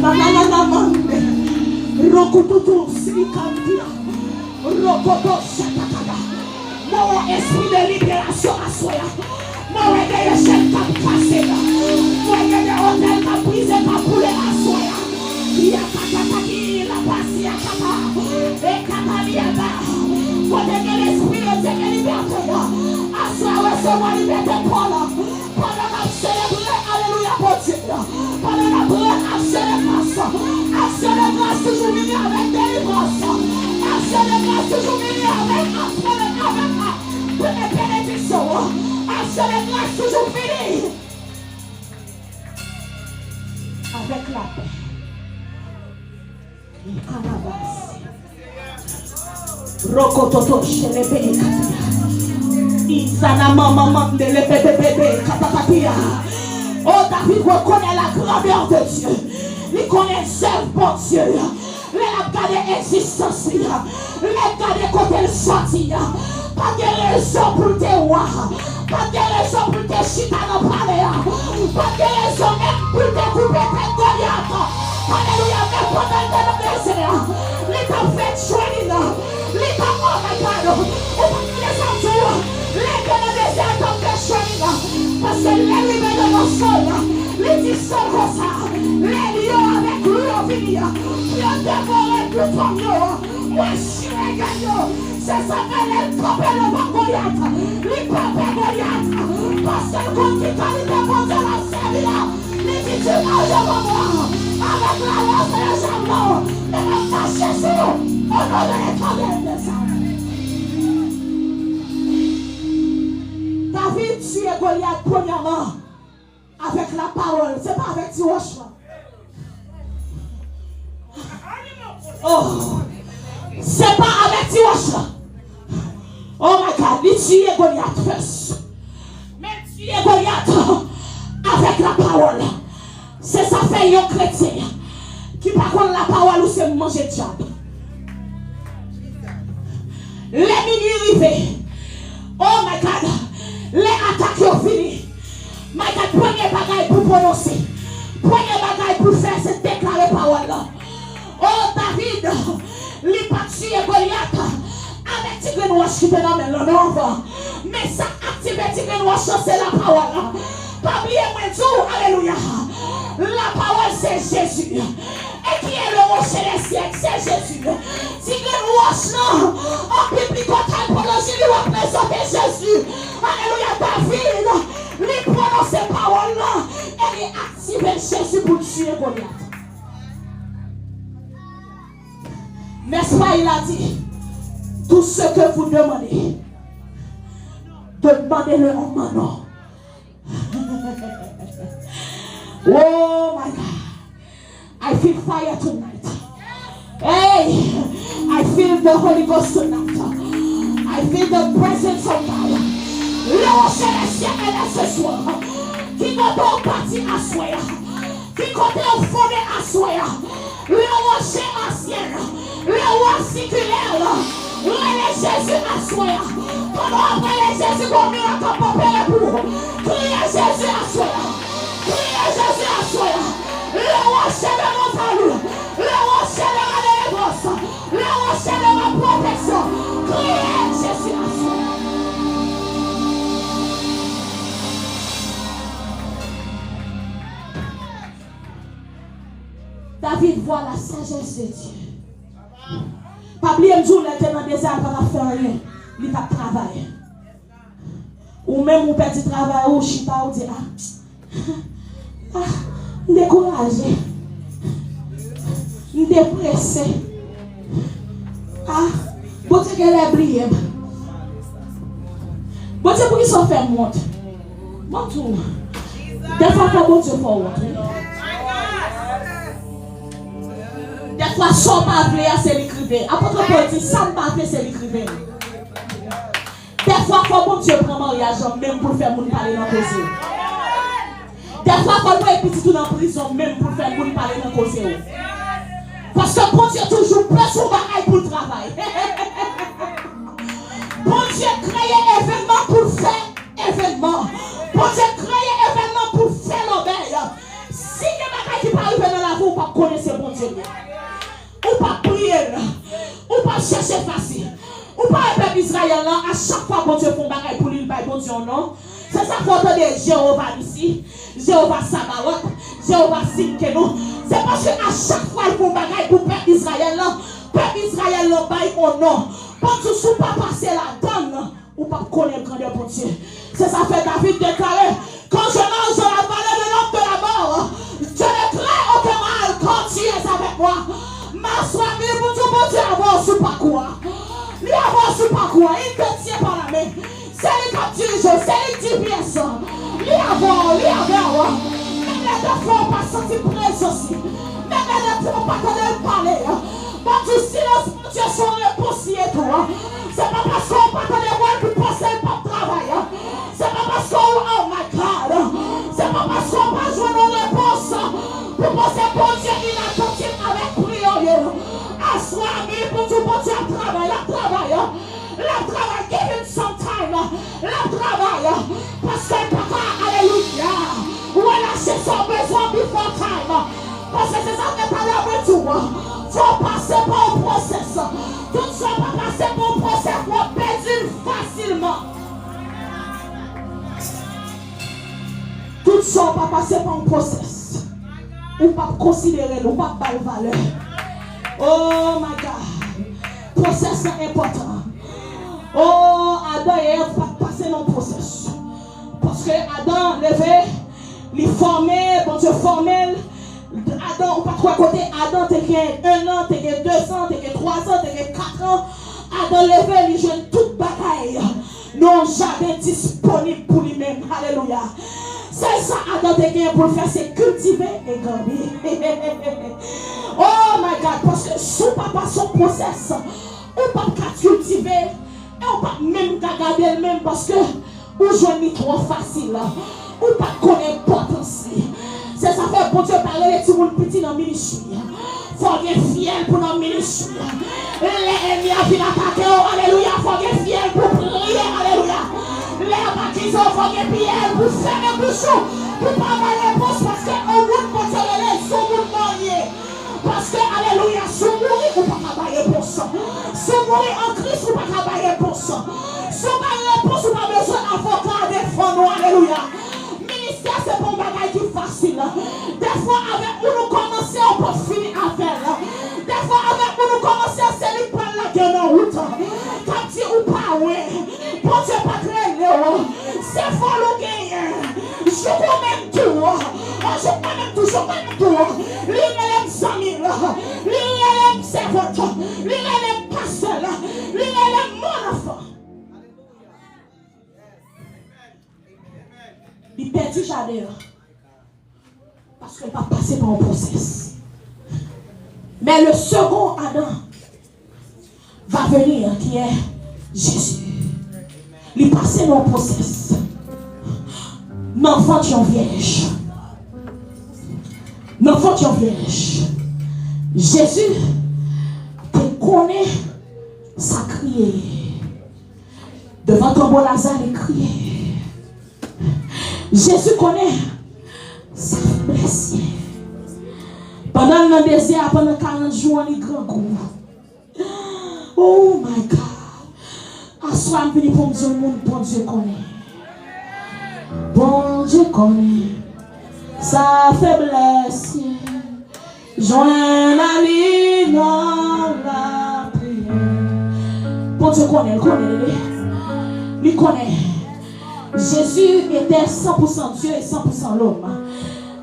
Nanana mande. Rokututu silikandia. Rokoto shatakada. Mon esprit de libération à soi. Mon réveil chef cap cassé. Mon réveil hôtel cap brisé cap poulet à soi. Ya kataki la passe à kata. Et kataliaba. Pour donner l'esprit de Dieu et liberté. À soi recevoir liberté pour l'homme. Pendant la célébrer, alléluia, pour Dieu. Pendant la prière, action de grâce. Action de grâce toujours venue avec délivrance. Action de grâce toujours venue avec bénédiction. Action de grâce toujours venue avec la paix. Et Canabas. Rokototo chez les pays. Isana maman de l'épée, kapapapia. Oh, David reconnaît la grandeur de Dieu. Il connaît seul bon Dieu. Il a gardé l'existence. Il a gardé côté le sorti. Pas de raison pour te voir. Pas de raison pour te chita dans le palais. Pas de raison même pour te couper tes Goliath. Alléluia, mais pendant que nous désirons, l'État fait choisir. L'État, oh my God, on va les entours. L'État dans le désert, on fait choisir. Parce que les libres de nos sols, les disons comme ça. Les lions avec lui au venir. Puis on dévore plus comme nous. Moi, je suis gagnant. C'est ça qu'elle coupe le vent Goliath. Les coupe Goliath. Parce que quand tu t'as dit de poser la servir, les dit tu vas devant moi. Avec la lance et le javelot. Mais ne pas chercher au nom de l'Éternel des armées. David tuait Goliath premièrement avec la parole. C'est pas avec du rochement. Oh, c'est pas avec du rochement. Oh my God, il tuait Goliath first. Mais tuer Goliath avec la parole. C'est ça fait un chrétien qui par contre la parole ou c'est manger diable. Les minuit arrivés. Oh my God, les attaques ont fini. My God, premier bagaille pour prononcer. Premier bagaille pour faire, c'est déclarer parole là. Oh David, il pas tué Goliath avec Tigre Noir qui te nomme le nom. Mais ça active Tigre Noir, c'est la parole. Pas oublier moi tout, alléluia. La parole c'est Jésus. Et qui est le roi céleste, c'est Jésus. Tigre Noir, non. En biblique, quand pour le Jésus, il va présenter Jésus. Alléluia, David. Il prononce ces paroles là. Et il active Jésus pour tuer Goliath. N'est-ce pas, il a dit, tout ce que vous demandez, demandez-le en mon nom. Oh my God, I feel fire tonight. Hey, I feel the Holy Ghost tonight. I feel the presence of God. Le roi céleste est là ce soir. Qui compte au parti à soir. Qui compte au fondé à soir. Le rocher ancien. Le roi séculaire, le Jésus à soi. Pendant après les Jésus qu'on miracle pour opérer pour. Priez Jésus à soi. Priez Jésus à soi. Le roi c'est de mon salut. Le roi c'est de ma délivrance. Le roi c'est de ma protection. Priez Jésus à soi. David voit la sagesse de Dieu. Pas oublier me jour là dans le désert pas faire rien, il t'a travaillé. Ou même ou petit travail ou chita ou dit découragé. Dépressé. Bon Dieu qu'elle est brillée. Bon Dieu pour qu'ils sont fait monte. Monte tout. Des fois pas bon Dieu pour monte. Des fois, ça ne pas appeler, c'est l'écrivain. Apôtre Paul dit, ça ne pas appeler, c'est l'écrivain. Des fois, il faut bon Dieu prendre mariage, même pour faire moun parler dans le cause. Des fois, il faut être petit tout dans la prison, même pour faire moun parler dans le cause. Parce que bon Dieu toujours plus au bagaille pour le travail. Bon Dieu crée événement pour faire événement. Bon Dieu crée événement pour faire l'obéi. Si il y a des bagailles qui parlent dans la vie, vous ne connaissez pas bon Dieu. Ou pas prier, ou pas chercher facile, ou pas un peuple Israël à chaque fois bon Dieu font bagaille pour lui, bon Dieu non. C'est ça qu'on entend de Jéhovah ici, Jéhovah Sabaoth, Jéhovah Sinkeno. C'est parce qu'à chaque fois ils font bagaille pour le peuple Israël baille au nom. Quand tu ne peux pas passer la donne, ou pas connaître le grandeur pour Dieu. C'est ça fait David déclarer, quand je marche dans la vallée de l'ombre de la mort, je ne crains aucun mal quand tu es avec moi. Ma soeur, il vous dit, bon Dieu, avance ou pas quoi. Il avance ou pas quoi. Il te tient par la main. C'est lui qui dirige, c'est lui qui dit pièce. Il avance. Même les deux fois, on pas senti présence. Même les deux fois, on pas connaître parler. Quand tu silences, mon Dieu, son réponse et toi. C'est pas parce qu'on pas connaître moi qui possède pas de travail. C'est pas parce qu'on, oh my God. C'est pas parce qu'on pas jouer nos réponses. Pour penser, bon Dieu, give him some time, la travail, parce que papa, alléluia, relâchez son besoin before time, parce que c'est ça qui est pas là avec tout, faut passer par un process, tout ça pas passer par un process, pour perdre facilement. Tout ça pas passer par un process, ou pas considérer, ou pas par valeur. Oh my God, process est important. Oh, Adam et Ève pas passer dans le process. Parce que Adam levé, il formé, bon Dieu formé. Adam, ou pas trois côtés, Adam t'es 1 an, t'es 2 ans, t'es 3 ans, t'es 4 ans. Adam levé, il joue toute bataille. Non, jamais disponible pour lui-même. Alléluia. C'est ça, Adam t'es pour le faire, c'est cultiver et grandir. Oh my God, parce que sous papa son process, on ne peut pas cultiver. Et on ne peut pas même garder le même parce que on joue trop facile. On ne peut pas connaître l'importance. C'est ça fait bon Dieu parler de tout le monde petit dans le ministère. Il faut être fier pour notre ministère. Les ennemis viennent attaquer. Alléluia. Il faut être fier pour prier. Alléluia. Les attaqués, il faut être fier pour faire un bouchon. Pour ne pas avoir réponse parce qu'on ne peut pas les son monde marié. Parce que, alléluia, si on mourit, on ne peut pas avoir réponse. Si on mourit en Christ, on ne peut pas avoir réponse. Si on n'a pas réponse, on n'a pas besoin d'avocat à défendre. Alléluia. Ministère, c'est pas un bagage qui est facile. Des fois, avec nous commençons, on peut finir à faire. Des fois, avec nous commençons, c'est lui prendre la gueule en route. Quand tu ou pas, ouais. Pour Dieu, pas très léo. C'est fort le gagnant. Je crois même tout. Je crois même tout. Je crois même tout. Lui, il aime 100 000. Lui, il aime 50. Lui, il aime pasteur. Lui, il aime mon enfant. Il perd du jardin. Parce qu'il va passer par un process. Mais le second Adam va venir, qui est Jésus. Il passe dans un process. L'enfant qui est vierge. L'enfant qui est vierge. Jésus te connaît sa crier. Devant ton bon Lazare, il criait. Jésus connaît sa faiblesse. Pendant le désert, pendant 40 jours, il grand goût. Oh my God. Assois, je pour dire le monde, bon Dieu connaît. Bon Dieu connaît sa faiblesse. Joins la vie dans la prière. Bon Dieu connaît, il connaît. Jésus était 100% Dieu et 100% l'homme.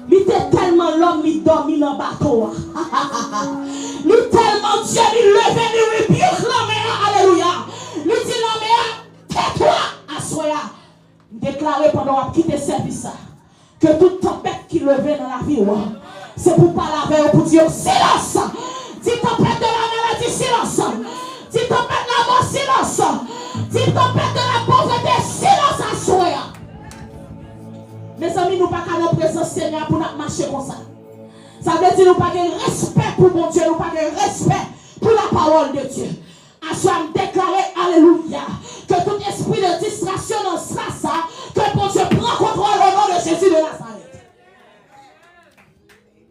Il était tellement l'homme, il dormit dans le bateau. Il était tellement Dieu, il levait, il rebuke la mer. Alléluia. Il dit la mer, tais-toi, assoya. Il déclarait pendant qu'il quitte le service que toute tempête qui levait dans la vie, c'est pour parler avec eux, pour dire silence. Dis tempête de la maladie, silence. Dis tempête de la mort, silence. Dis tempête de la pauvreté, silence à soi. Mes amis, nous pas qu'à notre présence Seigneur pour nous marcher comme ça. Ça veut dire nous pas de respect pour mon Dieu, nous pas de respect pour la parole de Dieu. À soi, me déclarer, alléluia, que tout esprit de distraction dans ça, que mon Dieu prend contrôle au nom de Jésus de Nazareth.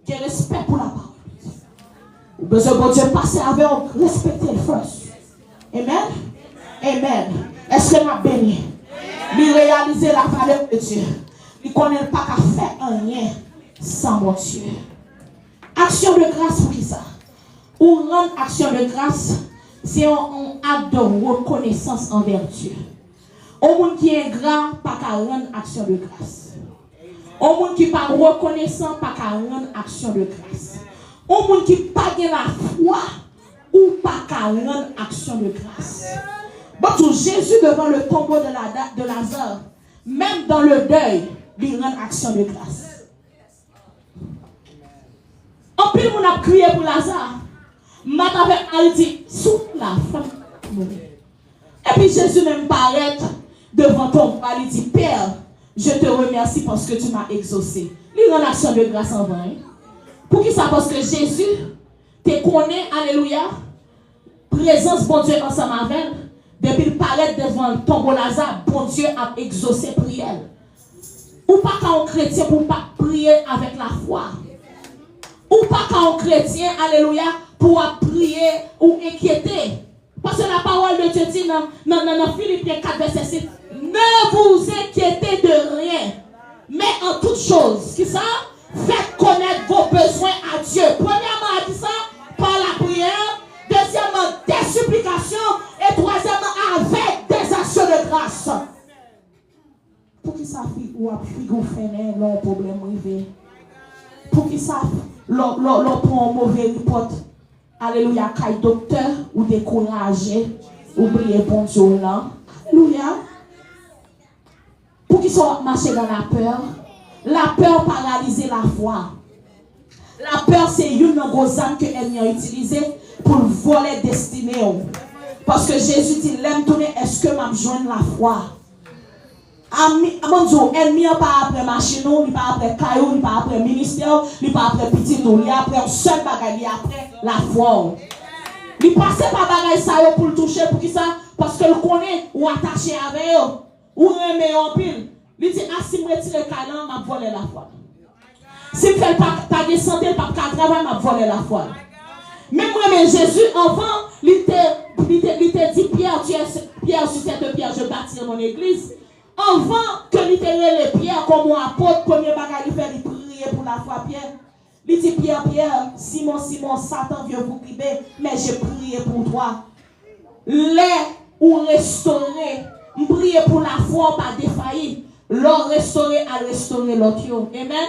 Qu'il y ait respect pour la parole de Dieu. Ou besoin de Dieu passer avec respecter le first. Amen. Amen. Est-ce que nous avons béni? Lui réaliser la valeur de Dieu. Il ne connaît pas qu'à faire rien sans mon Dieu. Action de grâce pour qui ça? Ou rendre action de grâce, c'est un acte de reconnaissance envers Dieu. Au monde qui est ingrat, pas qu'à rendre action de grâce. Au monde qui n'est pas reconnaissant, pas qu'à rendre action de grâce. Au monde qui n'a pas la foi, ou pas qu'à rendre action de grâce. Donc Jésus devant le tombeau de Lazare, même dans le deuil, il rend action de grâce. En plus, on a crié pour Lazare. Matin avec elle dit, sous la femme mourir. Et puis Jésus même paraît devant ton père, il dit, Père, je te remercie parce que tu m'as exaucé. Il rend action de grâce en vain. Pour qui ça? Parce que Jésus te connaît, alléluia, présence bon Dieu ensemble avec, depuis le paraître devant le tombeau Lazare, bon Dieu a exaucé prière. Ou pas quand on chrétien pour pas prier avec la foi. Ou pas quand on chrétien, alléluia, pour prier ou inquiéter. Parce que la parole de Dieu dit dans Philippiens 4, verset 6, ne vous inquiétez de rien, mais en toute chose, qui ça? Faites connaître vos besoins à Dieu. Premièrement, à dit ça, par la prière. Deuxièmement, des supplications. Et troisièmement, avec des actions de grâce. Pour qui ça fait ou vous faites l'on problème arrivé. Pour qui ça l'on prend un mauvais report. Alléluia, caille docteur ou découragé. Oubliez bon Dieu là. Alléluia. Pour qui ça marcher dans la peur. La peur paralyse la foi. La peur, c'est une grosse âme que l'ennemi a utilisée pour voler destinée. Parce que Jésus dit, l'aime tourner, est-ce que m'a besoin de la foi? Mon Dieu, l'ennemi n'est pas après machine, il n'est pas après caillou, il n'est pas après ministère, il n'est pas après petit, il est après un seul bagage, il est après la foi. Il passe par bagage ça pour le toucher, pour qui ça? Parce que le connaît ou attaché avec eux, ou remet en pile. Il dit, ah, si je retire le caillou, m'a volé la foi. Si je ne fais pas de santé, pas de travail, m'a volé la foi. Même moi, mais Jésus, enfant, il t'a dit, Pierre, sur cette pierre, je bâtirai mon église. Avant que il t'ait les pierres comme mon apôtre, premier bagage, il fait prier pour la foi, Pierre. Il dit, Pierre, Simon, Satan vient vous priver, mais j'ai prié pour toi. Les ou restaurer, prier pour la foi, pas défaillir. L'or restaurer à restaurer l'autre. Amen.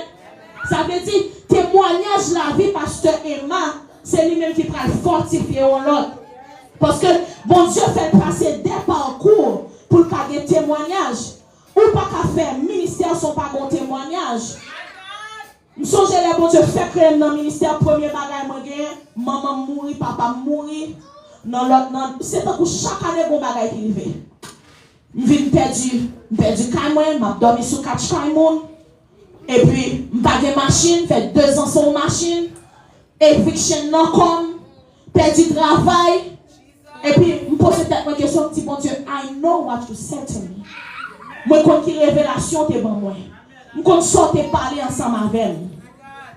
Ça veut dire, témoignage la vie, pasteur Emma, c'est lui-même qui va fortifier l'autre. Parce que bon Dieu fait passer des parcours pour faire des témoignages. Ou pas qu'à faire, ministère sont pas bon témoignage. Je songe les bon Dieu fait créer dans le ministère, premier bagage, maman mourit, papa mourit. C'est un coup chaque année bon bagage qui arrive. Je viens perdu Kaimoun, je dormi sous 4 Kaimoun. Et puis, je n'ai pas de machine, fait 2 ans sans machine. Eviction non comme, perdu travail. Et puis, je me pose cette question, petit bon Dieu, I know what you said to me. Moi, quand qui révélation t'es bon moi. Je quand sortir parler ensemble avec moi.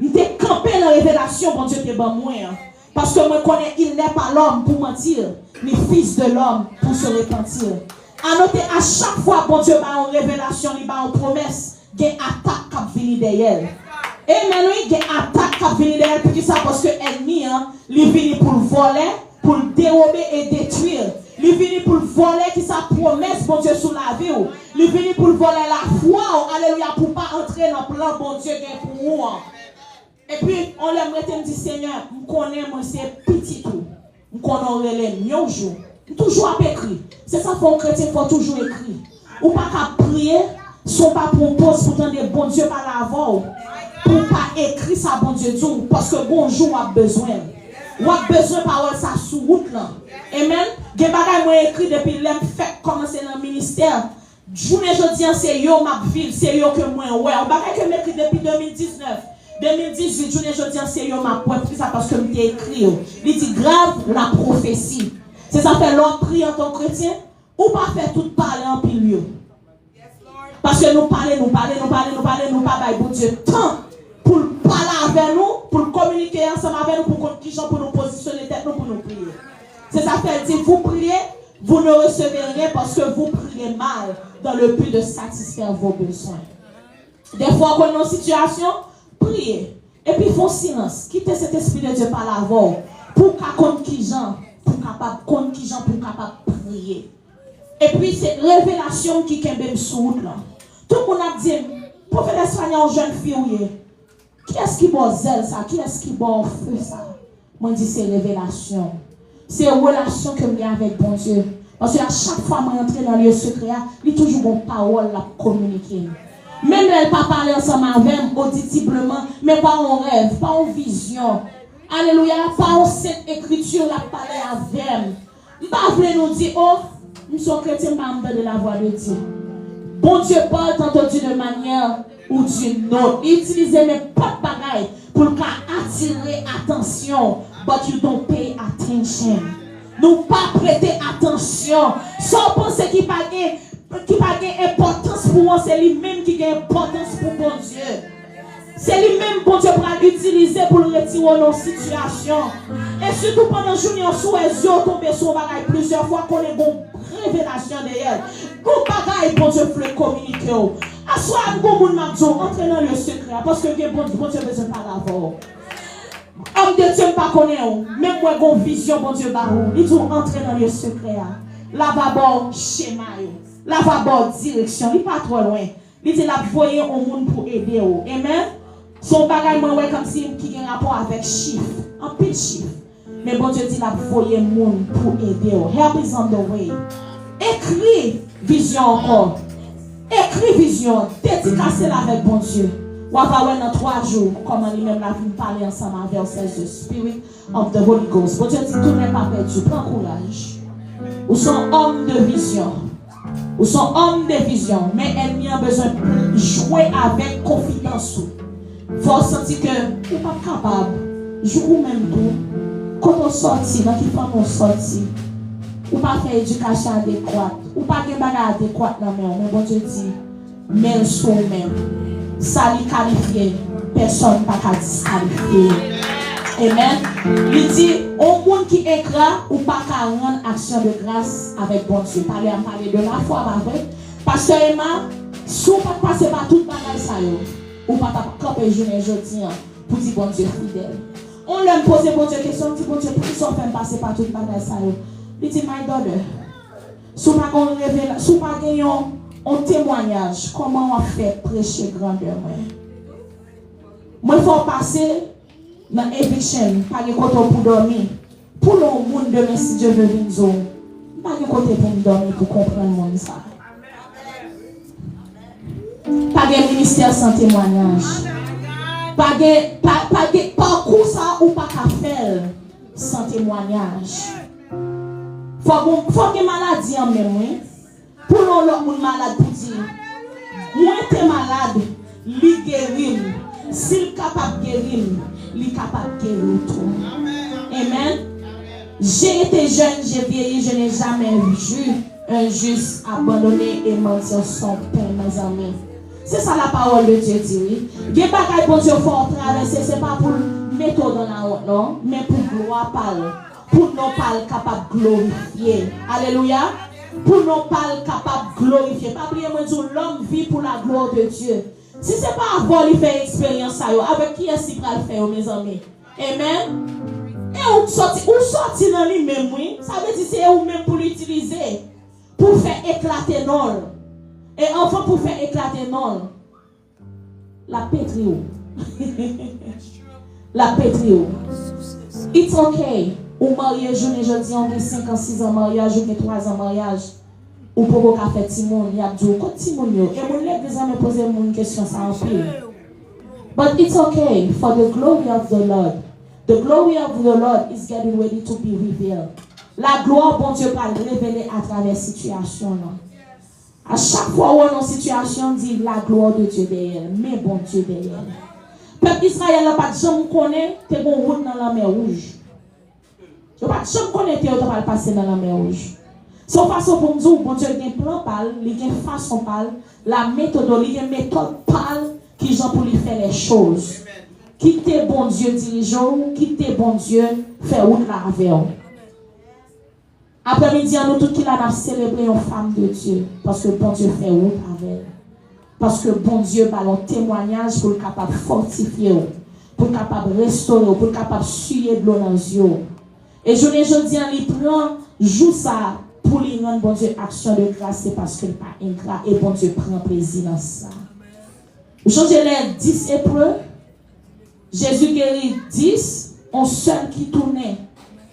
Je t'ai campé dans la révélation, bon Dieu t'es bon moi. Parce que moi connais, il n'est pas l'homme pour mentir, mais fils de l'homme pour se repentir. À noter à chaque fois, bon Dieu, bah en révélation, il va en promesse, il y a une attaque qui vient derrière. Et maintenant, il y a une attaque qui vient derrière, pour ça, parce que l'ennemi, il vient pour voler, pour dérober et détruire. Il vient pour voler qui sa promesse, bon Dieu, sous la vie. Il vient pour voler la foi, alléluia, pour ne pas entrer dans le plan, bon Dieu, pour nous. Et puis, on l'aimerait te dire, Seigneur, je connais, moi, c'est petit tout. Je connais les mieux jours. Toujours à écrire. C'est ça pour un chrétien, il faut toujours écrire. Ou pas qu'à prier, sont pas pour pause pour tendre bon Dieu par l'avant. Pour pas écrire ça, bon Dieu, tout. Parce que bonjour, on a besoin. On a besoin de parole ça sous route là. Amen. Des bagages moi écrit depuis l'homme fait commencer dans le ministère. Journée jeudi c'est yo ma ville, c'est yo que moi ouais. On bagage que m'écrit depuis 2019. 2018 journée jeudi c'est yo ma point ça parce que m'étais écrit. Il dit grave la prophétie. C'est ça fait l'homme prie en tant que chrétien ou pas faire tout parler en pile lieu. Parce que nous parlons pas bon Dieu tant pour parler avec nous, pour communiquer ensemble avec nous, pour nous positionner tête nous, pour nous prier. C'est ça fait dire, vous priez, vous ne recevez rien parce que vous priez mal dans le but de satisfaire vos besoins. Des fois, quand nous sommes en situation, priez. Et puis, font silence. Quittez cet esprit de Dieu par la voix. Pour qu'on qui gens, pour capable prier. Et puis, c'est révélation qui est sous là. Tout le monde a dit, prophète espagnol aux jeunes filles, qui est-ce qui boit zèle ça? Qui est-ce qui boit feu ça? Moi, je dis c'est révélation. C'est une relation que j'ai avec bon Dieu. Parce que à chaque fois que je rentre dans le lieu secret, il y a toujours une parole à communiquer. Même elle pas parler ensemble avec audiblement, mais pas en rêve, pas en vision. Alléluia, pas en cette écriture, la parler avec elle. Je ne vais pas nous dire, oh, nous sommes chrétiens, je ne vais pas de la voix de Dieu. Bon Dieu parle tantôt d'une manière ou d'une autre. Utilisez mes pas de bagailles pour attirer attention, but you don't pay attention. nous pas prêter attention. Sans penser qu'il pas importance pour moi, c'est lui-même qui a importance pour bon Dieu. C'est lui-même bon Dieu pour l'utiliser pour le retirer dans nos situations. Et surtout pendant le jour, on souhaite tomber sur bagaille plusieurs fois qu'on ait une révélation derrière. Qu'on bagaille bon Dieu pour communiquer. À soi, bon monde m'a dit, entrez dans le secret parce que bon Dieu besoin pas d'avoir. Homme de Dieu pas connaît, même moi j'ai une vision bon Dieu barou. Il dit entrer dans le secret. Là va bon schéma, là va bon direction, il pas trop loin. Il dit la voyer au monde pour aider. Amen. Son bagage moi ouais comme si qui a rapport avec chiffre, en pile chiffre. Mais bon Dieu dit la voyer monde pour aider. Help is on the way. Écris vision encore. Écris vision, dédicacez-la avec bon Dieu. On va voir dans 3 jours comment lui-même la vie parler ensemble avec the Spirit of the Holy Ghost. Bon Dieu dit tout n'est pas perdu, prends courage. Ou sont hommes de vision. Ou sont hommes de vision, mais ennemi a besoin de jouer avec confidence. Faut sentir que vous n'êtes pas capable. Jouez même tout. Quand on sortit, dans qui femme on sortit. Ou pas faire éducation adéquate. Ou pas faire bagage adéquate dans le mais bon Dieu dit, mais sur même. Ça lui qualifié. Personne n'a pas disqualifier. Amen. Il dit, au monde qui écrit, ou pas qu'à rendre action de grâce avec bon Dieu. Parler de la foi avec. Parce que Emma, si on ne passe pas tout le bagage ça, ou pas camper journée aujourd'hui pour dire bon Dieu fidèle. On leur pose bon Dieu question, dit bon Dieu, pourquoi on fait passer par tout le bagage ça? Il dit, my daughter, si on pas gagné un témoignage, comment on fait prêcher grandeur? Moi, il faut passer dans l'éviction, pas de côté pour dormir. Pour le monde demain, si Dieu veut venir, pas de côté pour dormir pour comprendre le monde ça. Pas de ministère sans témoignage. Pas de parcours ça ou pas qu'à faire sans témoignage. Faut que maladie en même. Pour l'autre monde malade pour dire, moi t'es malade, lui guérit. S'il est capable de guérir, il est capable de guérir tout. Amen. J'ai été jeune, j'ai vieilli, je n'ai jamais vu un juste abandonné et mentir son pain, mes amis. C'est ça la parole de Dieu dit. Il y a pas pour Dieu faut traverser, ce n'est pas pour mettre dans la honte, non, mais pour gloire parler. Pour nous parler capable de glorifier. Alléluia. Pour nous parler capable de glorifier. Pas oublier moi dire l'homme vit pour la gloire de Dieu. Si ce n'est pas avant de faire expérience, avec qui est-ce qu'il va le faire, mes amis? Amen. Et on sortit dans lui-même, oui. Ça veut dire que c'est vous-même pour l'utiliser. Pour faire éclater non. Et enfin, pour faire éclater non. La pétrio. La pétrio. It's okay. Ou marié, je dis, on a 5 ans, 6 ans mariage, on a 3 ans mariage. Ou pour qu'on fait Timon, il y a dit, quand Timon, et mon l'église a me posé une question, ça en pile. But it's okay for the glory of the Lord. The glory of the Lord is getting ready to be revealed. La gloire, bon Dieu, va révéler à travers la situation. À chaque fois où on est en situation, dit la gloire de Dieu derrière, mais bon Dieu derrière. Peuple Israël n'a pas de jamais connaît, t'es bon route dans la mer rouge. Tu n'as pas de jamais connaît, t'es pas passer dans la mer rouge. Son façon pour nous dire, bon Dieu, il y a un plan pâle, il y a une façon pâle, la méthodologie, il y a une méthode pâle qui genre pour lui faire les choses. Quittez bon Dieu dirigeant, quittez bon Dieu faire route là avec vous. Après-midi, nous tous qui l'a célébré une femme de Dieu, parce que bon Dieu fait route avec elle. Parce que bon Dieu a un témoignage pour le capable de fortifier, pour le capable de restaurer, pour le capable de suyer de l'eau dans les yeux. Et je dis, il prend, joue ça pour lui rendre bon Dieu action de grâce, c'est parce qu'il n'est pas ingrat et bon Dieu prend plaisir dans ça. Jean-Jésus 10 épreuves, Jésus guérit 10, on seul qui tournait,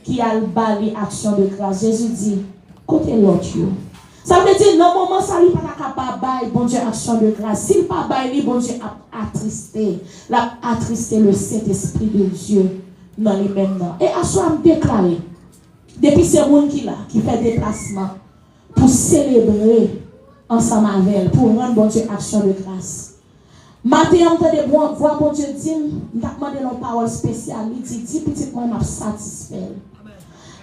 qui a le bali action de grâce. Jésus dit, côté l'autre. Ça veut dire, non, moment, ça lui pas capable, bon Dieu, action de grâce. S'il pas bail, bon Dieu a attristé le Saint-Esprit de Dieu dans les mêmes noms. Et à soi, me déclarer, depuis ce monde qui fait déplacement, pour célébrer ensemble avec elle, pour rendre bon Dieu action de grâce. Maintenant, on a voir bon Dieu dire, on a demandé une parole spéciale, il dit, petit moi, m'a satisfait.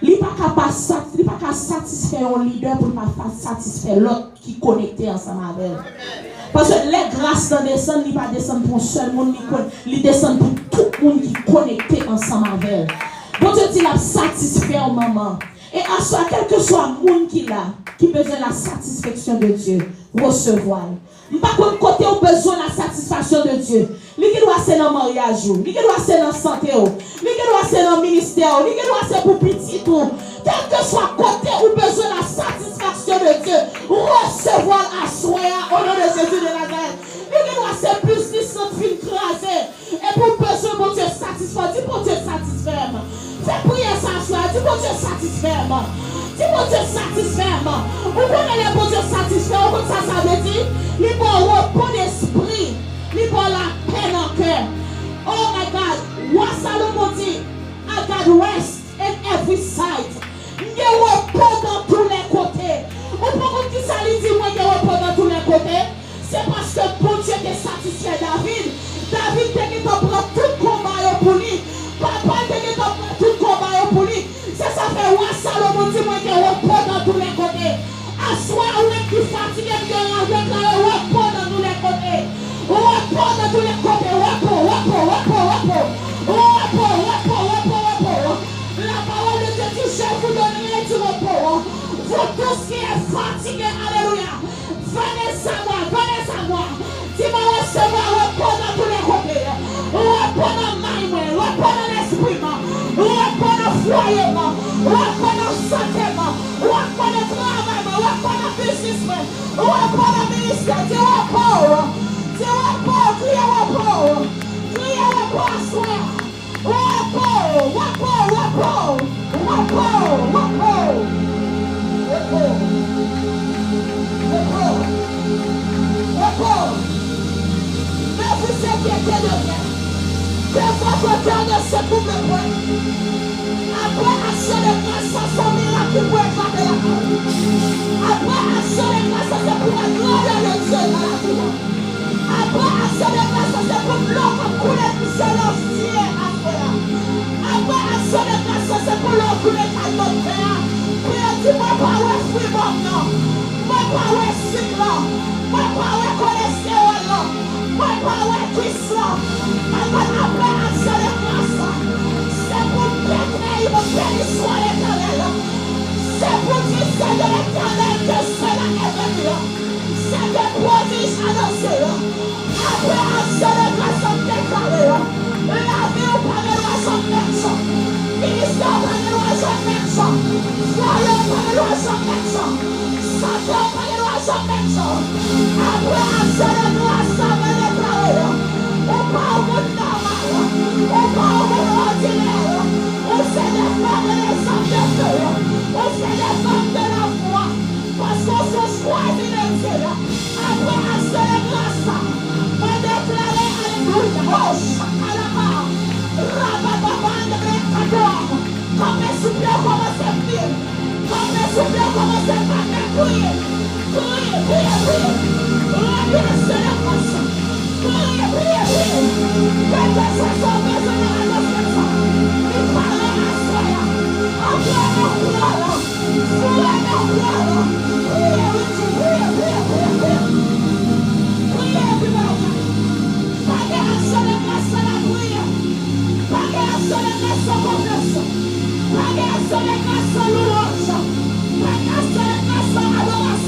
Il n'est pas qu'à satisfaire un leader pour ne pas satisfaire l'autre qui est connecté ensemble avec elle. Parce que les grâces ne descendent, il ne pas descendre pour un seul monde, il descend pour tout le monde qui est connecté ensemble avec elle. Bon Dieu dit, il a satisfaire maman. Et à soi, quel que soit le monde qui a, qui besoin de la satisfaction de Dieu, recevoir. Par contre, côté on besoin de la satisfaction de Dieu. Lui qui doit c'est dans le mariage, lui qui doit c'est dans la santé, lui qui doit c'est dans le ministère, lui qui doit c'est pour petit tout. Quel que soit côté on besoin de la satisfaction de Dieu, recevoir à soi au nom de Jésus de Nazareth. Lui qui doit c'est plus de sang fin crasé. Et pour besoin de Dieu satisfaire, dis pour Dieu satisfaire. Fais prier ça soir, dis pour Dieu satisfaire. Dis pour Dieu satisfaire. Vous connaissez les pour Dieu satisfaire, comme ça veut dire, il faut un repos d'esprit, il faut la paix dans le cœur. Oh my God, what Salomon dit, I got rest in every side. Il y a repos dans tous les côtés. Ou pourquoi qui ça lui dit, moi, il y a repos dans tous les côtés? C'est parce que bon Dieu est satisfait David. David était en train de tout combat pour lui. Papa était en train de tout combat pour lui. C'est ça fait ouais Salomon dit moi qu'il y a repos dans tous les côtés. À soi, on est plus fatigué que la déclarer repos dans tous les côtés. Repos dans tous les côtés. Repos. La parole de Dieu dit je vous donnerai du repos. Vous tous qui êtes fatigués, alléluia. Venez à moi. Dis-moi recevoir repos dans tous les côtés. Repos dans ma main, repos dans l'esprit, repos dans le foyer, repos dans le santé, repos dans le travail, repos dans le business, repos dans le ministère. Dis repos. Criez repos à soi. Mais vous inquiétez de rien. Que votre cœur ne se coupe point. Après action de grâce, son miracle pour éclater la mort. Après action de grâce, c'est pour la gloire de Dieu dans la vie. Après action de grâce, c'est pour l'eau comme couler pour celestier à faire. Après action de grâce, c'est pour l'eau couler à notre père. Puis dis-moi pas où est fruit bon non. Moi pas où est sucre. Moi pas où est cholestérol. Moi pas où est cuisse. Après action de grâce, c'est pour pétrer mon bénissoir l'éternel. C'est pour dire c'est de l'éternel que cela est venu. C'est des prodiges annoncés. Après action de grâce, on déclare. La vie ou pas de loi sans personne. Ministère pas de loi sans personne. Foyer pas de loi sans personne. Santé pas de loi sans personne. Après action de grâce, on va déclarer. On pas au monde normal. On pas au monde ordinaire. On sait des femmes et des hommes de feu. On sait des femmes de la foi. Parce qu'on se choisit de Dieu. Après action de grâce, on déclare alléluia. Oh, chakalama. Rabababande brekador. Comme les soupiers commencent à vivre. Comme les soupiers commencent à crier. Crier. Remerciez la grâce. Crier. Quel que soit son besoin de la défense, il parle à soi. Après nos gloires. Adoration.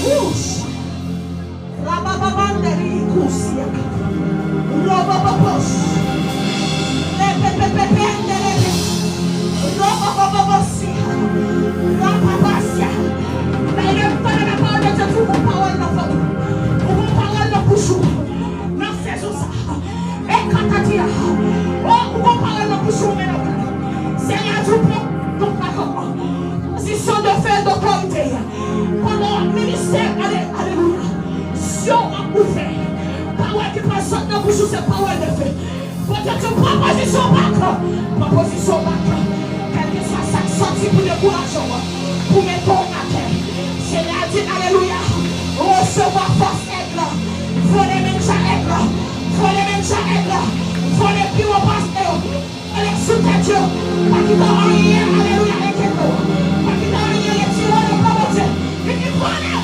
Whoosh! Ikusia. Robobobos. Lepepepependelebe. Robobobosia. Rapapasia. Dans le temps de la parole de Dieu, vous vous parlez dans votre. Vous vous parlez dans bouchou. Dans ces choses. Et katatia. Oh, vous vous parlez dans bouchou, mesdames. Seigneur, tu prends ton parole. Position de faire d'autorité. Pendant le ministère, alléluia. Si on a ouvert. Parole qui passe dans bouche, c'est parole de fait. Peut-être que prends position bac. Prends position bac. Quel que soit ça sorti pour le courage. Pour mettre ton à terre. Seigneur dit alléluia. Recevoir force aide là. Faut les mêmes aide là. Faut les mêmes aide là. Faut les plus au pasteur. Allez sous ta Dieu. Pas qu'il t'a rien. Alléluia. Avec toi. Pas qu'il t'a rien. Les tireurs de commencer. Et qui connaît.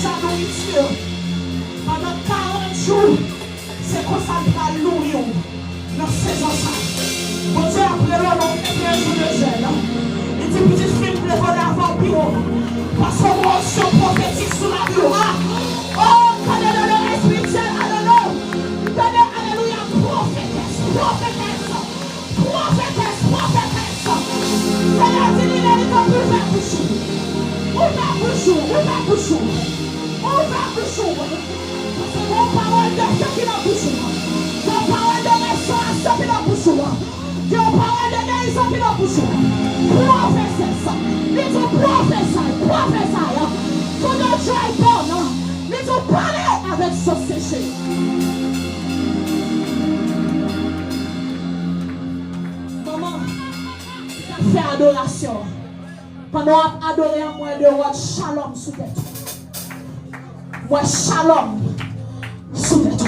La nourriture pendant 40 jours, c'est qu'on s'en va nourrir dans ces gens-là. Bon Dieu, après l'homme, on fait un jour de jeûne. Et dit, petite fille, pour le voler avant bureau. Parce qu'on a une prophétique sur la bureau. Oh, donnez le spirituel, alléluia. Donnez, alléluia, prophétesse, prophétesse, prophétesse, prophétesse. Seigneur, dis-lui, il est en plus vers bouchou. Ouvert bouchou, ouvert bouchou. Ouvert bouchou. Parce que mon parole de ce qui l'a bouchou. Mon parole de restauration qui l'a bouchou. Mon parole de guérison qui l'a bouchou. Prophétesse. Nous ont prophétesse. Tout notre joie est bonne. Nous ont parlé avec ce séché. Maman, fais adoration. Pendant adorer à moi de roi shalom sous tête. Moi shalom sous tête.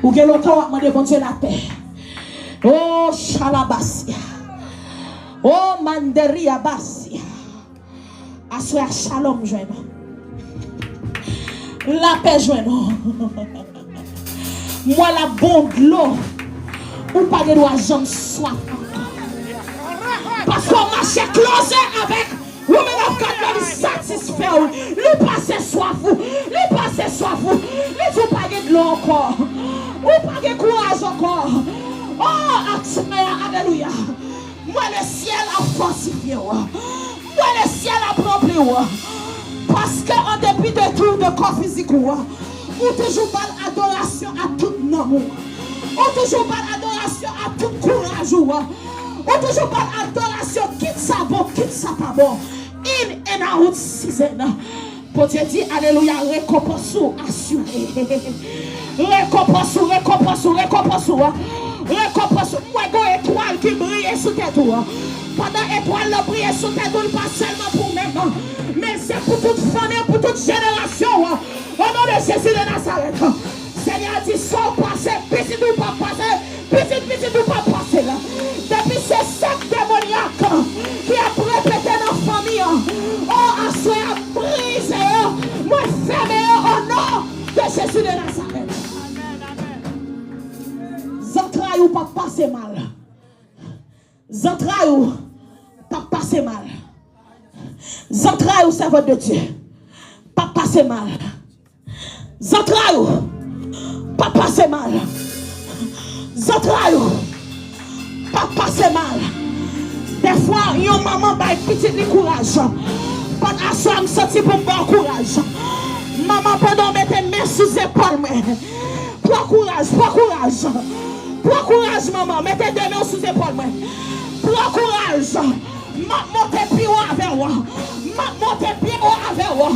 Ou que longtemps on m'a demandé la paix. Oh shalabasia. Oh manderia basia. Assoya shalom joint. La paix joint. Moi la bonne l'eau. Ou pas de droit j'en soif. Parce qu'on marchait closé avec women of God qui satisfait. Lui passait soif. Lui passait soif. Lui tout pas de l'eau encore. Ou pas de courage encore. Oh, alléluia. Moi le ciel a fortifié. Moi le ciel a rempli. Parce qu'en dépit de tout de corps physique, ou toujours pas d'adoration à tout nom. Ou toujours pas d'adoration à tout courage. Ou toujours pas d'adoration, quitte ça bon, quitte ça pas bon. In and out season. Pour Dieu dit, alléluia, récompense assurée. Récompense. Moi, une étoile qui brille sous tes doigts. Pendant l'étoile brille sous tes doigts, pas seulement pour même, mais c'est pour toute famille, pour toute génération. Au nom de Jésus de Nazareth. Seigneur dit, sans passer, petit ou pas passer, petit ou pas passer là. Depuis ce sac démoniaque qui a répété dans la famille, oh, à soi, brisé, moi, fermé au nom de Jésus de Nazareth. Zantraille ou pas passer mal. Zantraille ou pas passer mal. Zantraille ou serveur de Dieu. Pas passer mal. Zantraille ou pas passer mal. Zantraille ou pas passer mal. Des fois, yon maman baille petit de courage. Pendant que je me senti pour bon courage. Maman, pendant mettre mes mains sous épaules. Prends courage. Prends courage, maman. Mettez deux mains sous épaules. Prends courage. Montez plus haut avec moi. Montez plus haut avec moi.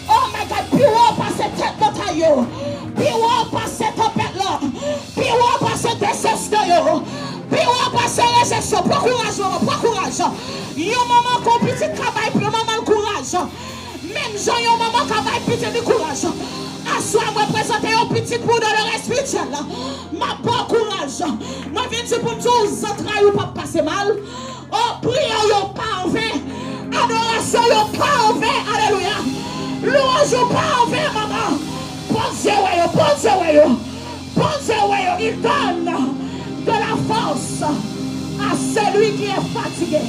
Oh my God, plus haut passer tête de taille. Plus haut passer tempête là. Plus haut passer décession. Plus haut passer réjection. Prends courage, maman. Prends courage. Yo maman, qu'on petit travail, puis maman, courage. Même Jean, yo maman, travail, petit de courage. Assois, moi présenter un petit bout de leur spirituel. Ma bon courage. Moi, viens pour tout, Zantraille ou pas passer mal. Oh, prière, yo pas en vain. Adoration, yo pas en vain. Alléluia. Louange, yo pas en vain, maman. Pensez, il donne de la force à celui qui est fatigué.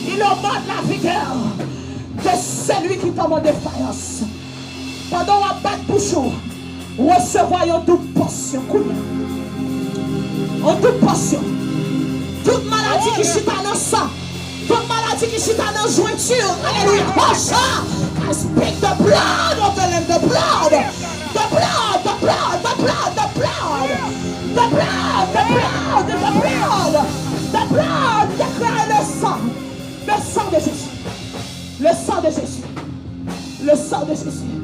Il augmente la vigueur de celui qui tombe en défaillance. Pendant qu'on bat bouchon, recevoir une double portion. Une double portion. Toute maladie qui chute dans le sang, toute maladie qui chute dans nos jointures. Alléluia. Oh, ça. I speak the blood of the Lamb, the blood. The blood, the blood, the blood, the blood. The blood, the blood, the blood. The blood, déclare le sang de Jésus. Le sang de Jésus. Le sang de Jésus.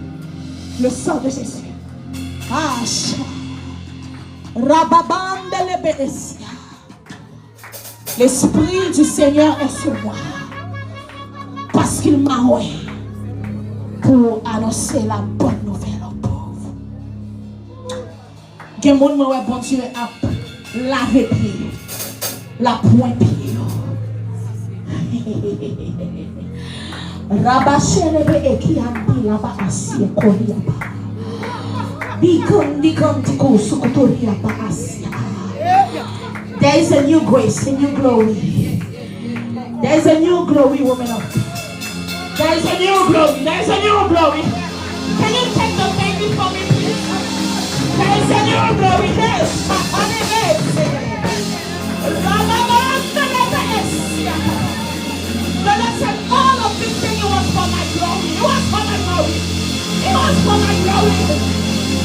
Le sang de Jésus. Ah, Rababande leberesia. L'Esprit du Seigneur est sur moi. Parce qu'il m'a envoyé pour annoncer la bonne nouvelle aux pauvres. Que mon nom est bon Dieu à laver pied. La pointe pied. Rabachelebe ekiambi laba asia koriaba. Dikon tiko sukotoriaba asia. There is a new grace, a new glory. There is a new glory, woman of God. There is a new glory. There is a new glory. Can you take the baby for me, please? There is a new glory. There is a the Lord said, all of this thing was for my glory. It was for my glory. It was for my glory.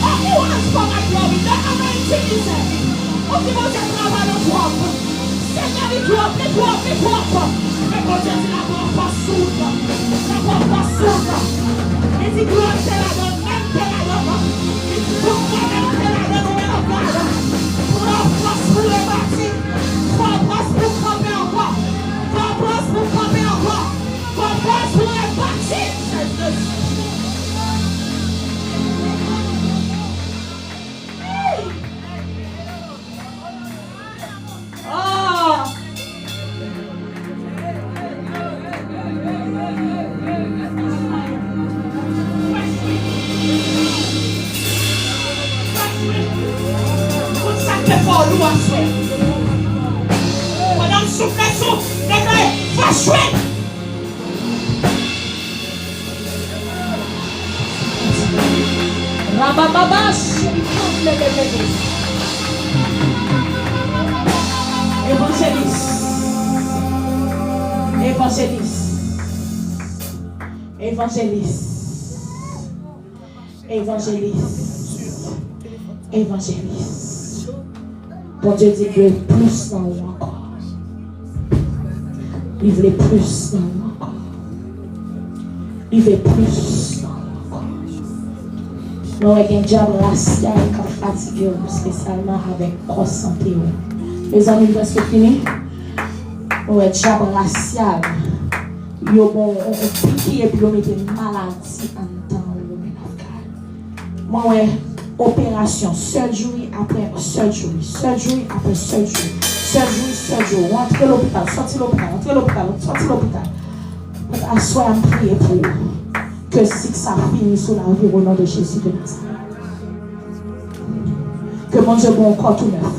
Oh, it was for my glory. The anointing is there. Oh, qui vont être là-bas le propre. Seigneur, les propres. Mais quand je dis la porte sourde. La porte sourde. Et si gloire te la donne, même te la donne. Et si pour moi-même te la donne, on est en garde. Pour la force pour le bâtir. Pour la force pour camper encore. Force pour camper encore. Force pour les bâtir. Ah! Tout ça que pour nous à faire. Pendant le souffle, déclarez, va jouer. Rabababash, évangéliste. Évangéliste. Évangéliste. Évangéliste. Évangéliste. Bon Dieu dit que plus dans nous encore. Il veut plus dans nous encore. Il veut plus dans nous encore. Nous avons un diable racial qui est fatigué, spécialement avec grosse santé. Les amis, presque fini. Nous avons un diable racial. Ils ont piqué et puis ils ont mis une maladie en temps. Moi, ouais, opération, surgery après surgery, surgery après surgery, surgery, rentrez l'hôpital, sortez l'hôpital, rentrez l'hôpital, sortez l'hôpital. Assoyez à me prier pour que si ça finit sous la vie au nom de Jésus de Nazareth. Que mon Dieu bon corps tout neuf.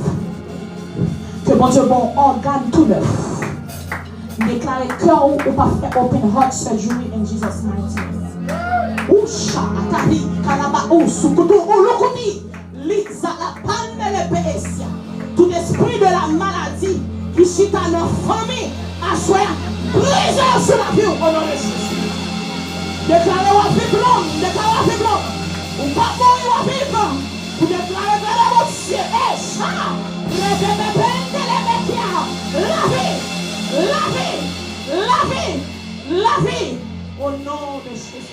Que mon Dieu bon organe tout neuf. Déclarez cœur ou pas faire open heart surgery in Jesus' mighty name. Usha atari kalaba usukutu ulukuni liza la pandele peesia. Tout esprit de la maladie qui chita nos familles à soi brisé sur la vie au nom de Jésus. Déclarez wa vivre, déclarez wa vivre. Ou pas mourir wa vivre. Pour déclarer vers la moitié et ça. Le bébé pendele mekia. La vie, la vie, la vie, la vie. Au nom de Jésus.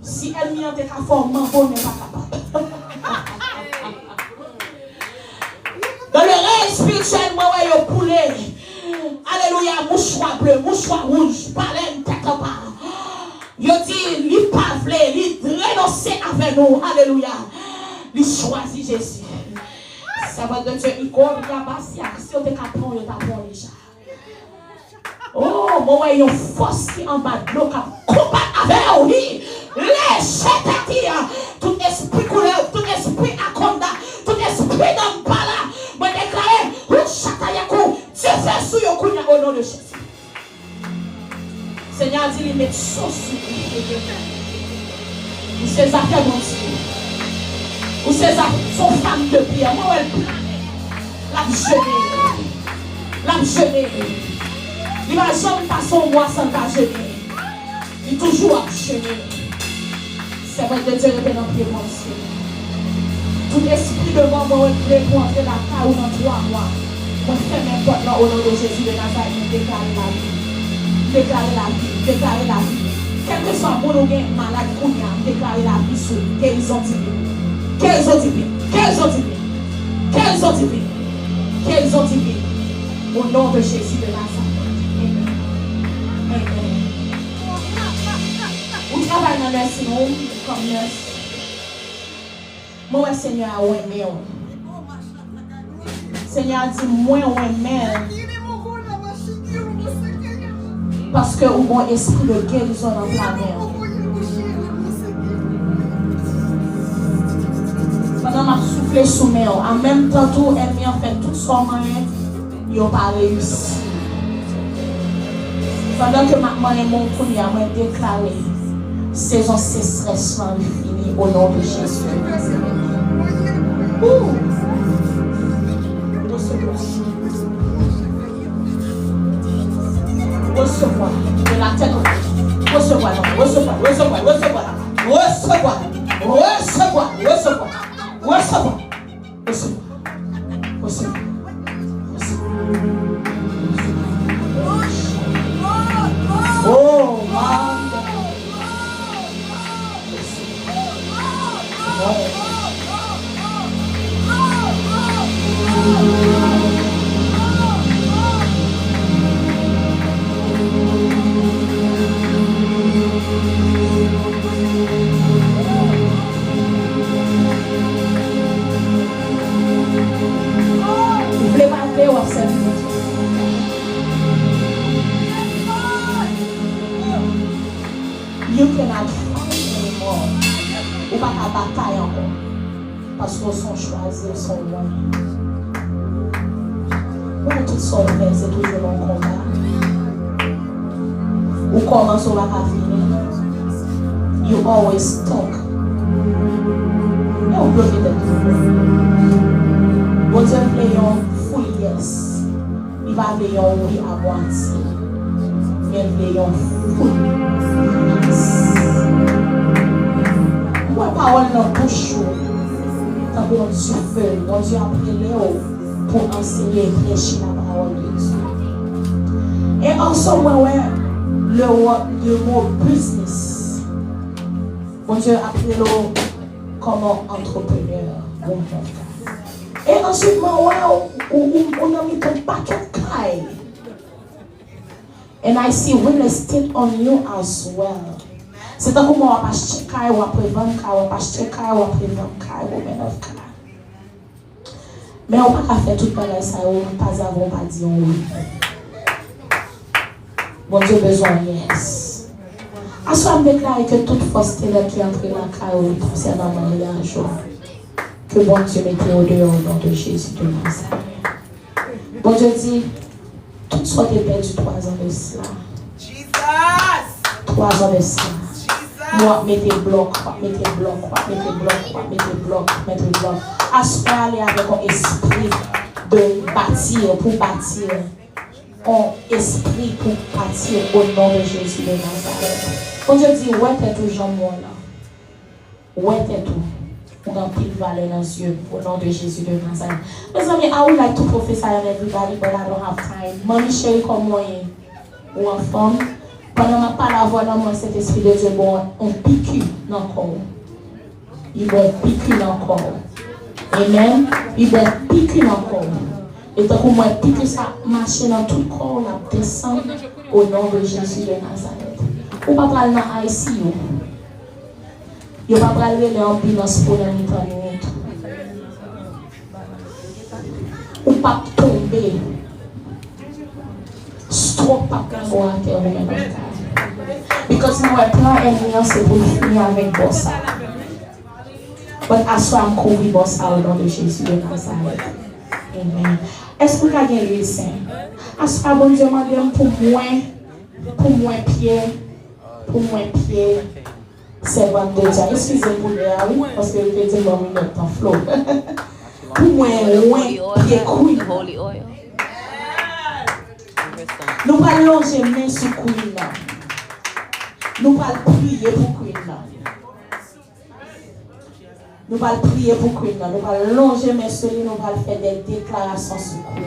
Si elle m'y a été conforme, on n'est pas capable. Dans le règne spirituel, moi, ouais, yo poulet. Alléluia, mouchoir bleu, mouchoir rouge, baleine, tête en bas. Yo dit, li pas vle, li renoncer avec nous. Alléluia. Li choisit Jésus. Ça va de Dieu, il compte, il y a bassi, si on te capon, il t'apprend déjà. Oh, moi, il y a une force qui en bas de l'eau, qui combat avec lui. Les tout esprit couleur, tout esprit akonda, tout esprit d'ambala, moi déclaré, Dieu fait sous yo kounya au nom de Jésus. Seigneur dit, il met sauce sur lui. Ou ses affaires mon Dieu. Ou ses affaires, son femme de pierre. Moi, elle plane. La jeûner. Il va jamais passer un mois sans la jeûner. Il toujours jeûner. C'est vrai de Dieu est dans pied, mon Dieu. Tout esprit de mort, moi, je vais entrer la caille ou dans 3 mois. Moi, je fais mes portes là au nom de Jésus de Nazareth. Déclarer la vie. Déclarer la vie. Déclarer la vie. Quel que soit mon organe malade, déclarer la vie sur guérison divine. Guérison divine. Guérison divine. Guérison divine. Guérison divine. Au nom de Jésus de Nazareth. Amen. Amen. Vous travaillez dans le sinon, comme nurse. Moi, Seigneur, a aimé. Seigneur dit, moi, aimé. Parce que au bon esprit de guérison dans la mer. Pendant que je souffle sous mer, en même temps, tout elle a fait tout son moyen, il n'a pas réussi. Pendant que maman et mon coup, il a déclaré, saison sécheresse finie au nom de Jésus. Recevoir de la tête au pied. Recevoir, recevoir, recevoir, recevoir, recevoir, recevoir, recevoir, recevoir, recevoir, recevoir. Oh, you cannot fight anymore. Ou pas ta bataille encore. Parce qu'ils sont choisis, ils sont loin. Quand tout sont faits, c'est toujours un combat. Ou comment ça va finir. You always talk. Et on peut dire tout. Bon Dieu veut un full yes. Il va veiller un oui à moitié. Mais il veut un full yes. Moi, parole dans la bouche. Tant que mon souffle, mon Dieu a pris Léo pour enseigner et prêcher la parole de Dieu. Et ensemble, le mot business. Bon Dieu, appelez-le comme entrepreneur. Et ensuite, on a mis ton paquet de cailles. And I see real estate on you as well. C'est un moment où on va acheter caille, ou après vendre caille, on va acheter caille, ou après vendre caille, ou maintenant caille. Mais on ne peut pas faire tout le bagage ça, on ne pas avoir pas dire oui. Bon Dieu besoin yes. À ce moment déclarer que toute force qui est entrée dans la caille concernant le mariage, que bon Dieu mette au dehors au nom de Jésus de Nazareth. Bon Dieu dit, toutes sortes de perdu 3 ans de cela. 3 ans de cela. Moi, mettez bloc, mettez bloc, mettez bloc, mettez bloc, mettez bloc. Assoyez avec un esprit de bâtir, pour bâtir. Un esprit pour bâtir au nom de Jésus de Nazareth. Quand je dis, ouais, t'es toujours moi là. Ouais, t'es tout. On a pile valeur dans les yeux au nom de Jésus de Nazareth. Mes amis, I would like to prophesy on everybody, but I don't have time. Mommy chérie comme moi, ou en femme. Pendant ma parole dans moi, cet esprit de Dieu, bon, on pique dans le corps. Il va piquer dans le corps. Amen. Il va piquer dans le corps. Et tant que moi, pique ça, marcher dans tout le corps, la descend au nom de Jésus de Nazareth. Ou pas parler dans ICU. Il ne va pas parler dans l'ambulance pour la minute. Ou pas tomber. Stroke pas pour la terre ou même dans le cas. Because nous, le plan ennemi, c'est pour finir avec Bossa. But as far as couvrir Bossa au nom de Jésus de Nazareth. Amen. Est-ce que vous avez un lieu saint? As far as bon Dieu m'a dit pour moi pied, c'est bon de Dieu. Excusez-moi, oui, parce que je vais dire bon, il est en flow. Pour moi, pied couille. Nous allons longer main sur couille là. Nous allons prier pour couille là. Nous allons prier pour couille là. Nous allons longer main sur lui. Nous allons faire des déclarations sur couille là.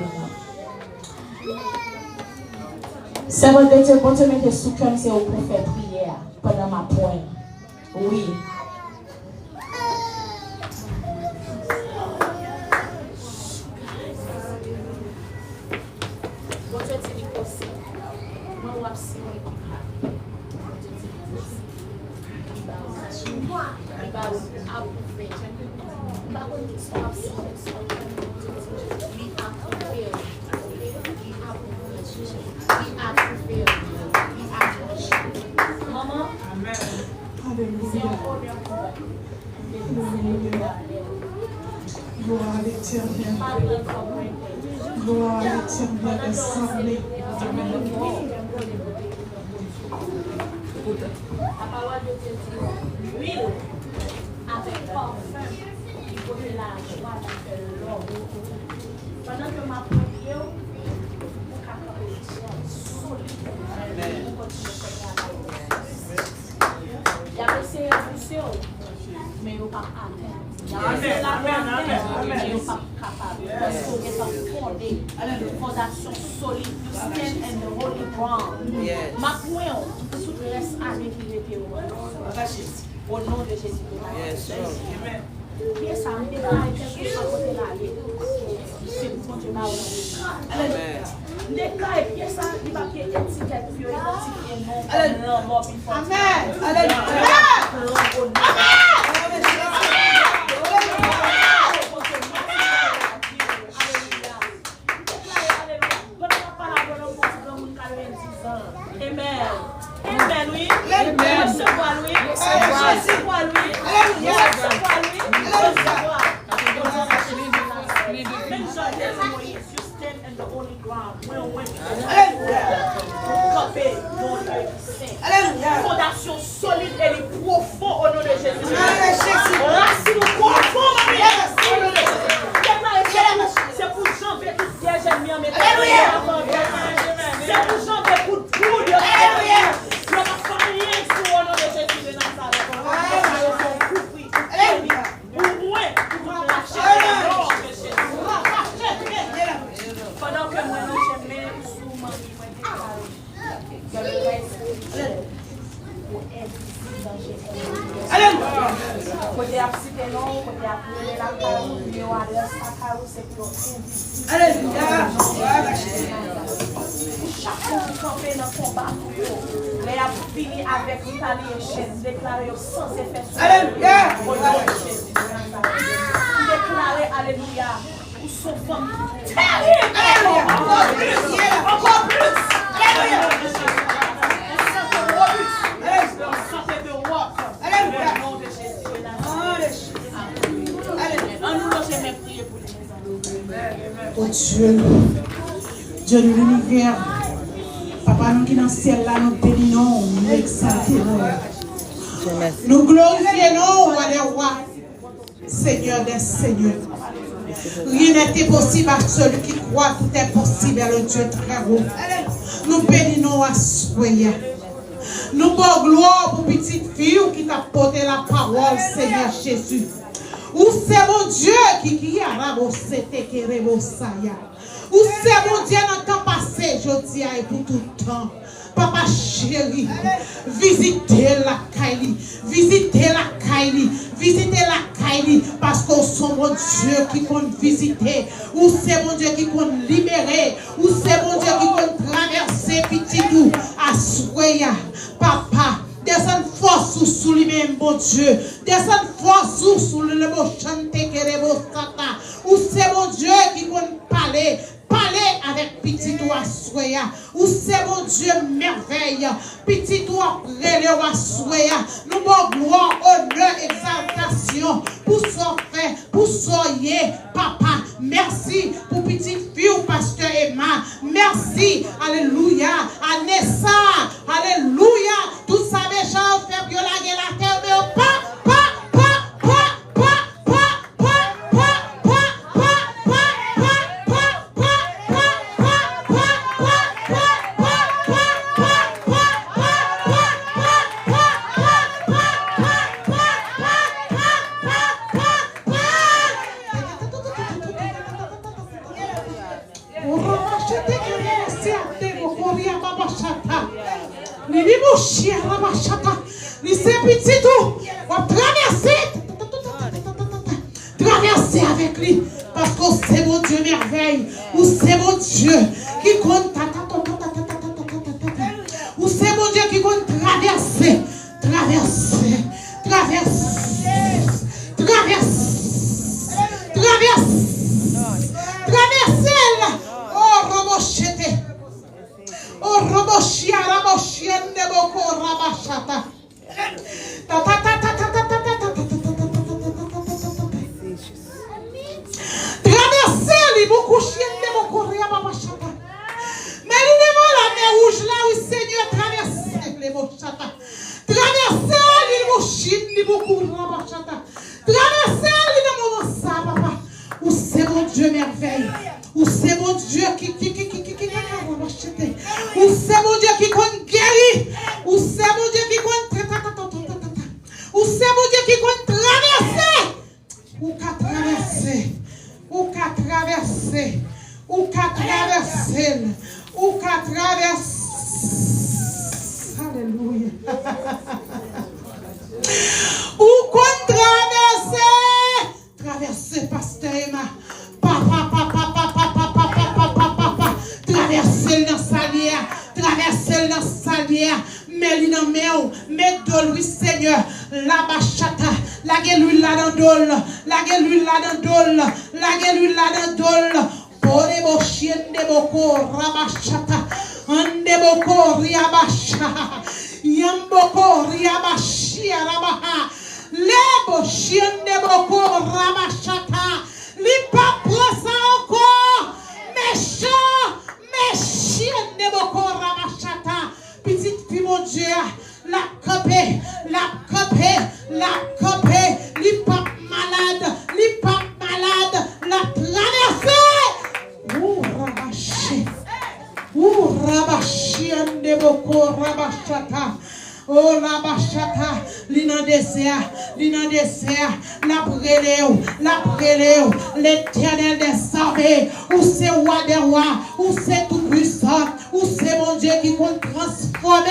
C'est vrai de Dieu, bon Dieu mettez sous cœur, c'est pour faire prière pendant ma pointe. Oui. Gloire à l'Éternel. Gloire à l'Éternel, assemblée. La parole de Dieu dit, l'huile avec parfum, il faut que la joie d'appelle l'homme. Pendant que ma prière, vous captez les choses solides, vous continuez à il y a essayé de pousser, mais vous ne pouvez pas atteindre. Il y a essayé de la mais vous ne pouvez pas capable. Parce que vous êtes fondé, une fondation solide, you stand in the holy ground. Ma prière, tout reste avec l'idée au nom de Jésus de Amen. Yes, ça me déclare quelque chose à côté de la vie. C'est pour Dieu là. Déclare et pièce ça, il va qu'il y ait étiquette pour identifier non mort before. Amen. Alléluia. Amen, oui. Amen. Recevoir lui. Recevoir lui. Recevoir lui. Recevoir. Même Jean dit, Moïse, you stand in the holy ground. Fondation solide et profond au nom de Jésus. Racine profond, au nom de Jésus. C'est pour jamber toute piège ennemi en mettant. C'est pour jamber pour tout. Pendant que moi, je mets sous ma vie, Alléluia. Côté absité non, côté appelé la carou, il y a adresse la carou, c'est pour Alléluia. chaque fois que vous campez dans le combat, les a fini avec l'Italie et chaise, déclaré sans effet. Alléluia. Déclaré Alléluia. Pour son femme terrible. Encore plus. Encore plus. Alléluia. Oh Dieu, Dieu de l'univers, Papa, nous qui dans le ciel là, nous bénissons, nous exaltons. Nous glorifions, roi des rois, Seigneur des seigneurs. Rien n'est impossible à celui qui croit, tout est possible à le Dieu très haut. Nous bénissons à Soya. Nous bon gloire pour petite fille qui t'a porté la parole, Seigneur Jésus. Ou c'est mon Dieu qui a rabosé qui rebosaya. Ou c'est mon Dieu dans le temps passé, je dis et pour tout le temps. Papa chéri, visitez la Kaili, visitez la Kaili, visitez la Kaili, parce que c'est mon Dieu qui compte visiter, ou c'est mon Dieu qui compte libérer, ou c'est mon Dieu qui compte traverser petit tout à Soya, papa. Descends force sous lui-même, bon Dieu. Descends force sous le mot chanter que le mot sata. Ou c'est mon Dieu qui compte parler. Parler avec petit ou soya. Ou c'est mon Dieu merveille. Petit ou après le soya. Nous bon gloire, honneur, exaltation. Pour son frère, pour soyer, papa. Merci pour petite fille ou pasteur Emma. Merci. Alléluia. Anessa. Alléluia. Tout ça méchant fait violer la terre. Mais pas. Traverser avec lui parce que c'est mon Dieu merveille ou c'est mon Dieu qui compte ou c'est mon Dieu qui compte traverser oh robochete oh robochia rabochiende boko rabachata beaucoup chien de mon corps à ma chata. Mais il est bon la mer rouge là où Seigneur traverse les mots chata. Traverser les mots chien de beaucoup à ma chata. Traverser les moments ça papa. Où c'est mon Dieu merveille. Où c'est mon Dieu qui où c'est mon Dieu qui compte guérir. Où c'est mon Dieu qui compte où c'est mon Dieu qui compte traverser. Où qu'a traverser. Ou qu'à traverser, ou qu'à traverser, ou qu'à traverser. Alléluia. Ou qu'on traverser, pasteur Emma. Papa. Traverser dans salière, mais il dans main, mais de lui Seigneur, la bachata, la gueule là dans dol, la gueule là dans dol, la gueule là dans dol. Pour les beaux chiens de boko, rabachata, un de boko, riabacha, yamboko, riabachia, rabaha, les beaux chiens de boko, rabachata, les papres ça encore, méchant. Chien de boko ramachata, petite fille mon Dieu, la copée, li pap malade, la traversée. Rabaché, de boko ramachata. Oh la bachata, l'ina désert, la préléo, l'éternel des armées, où c'est roi des rois, où c'est tout puissant, où c'est mon Dieu qui compte transformer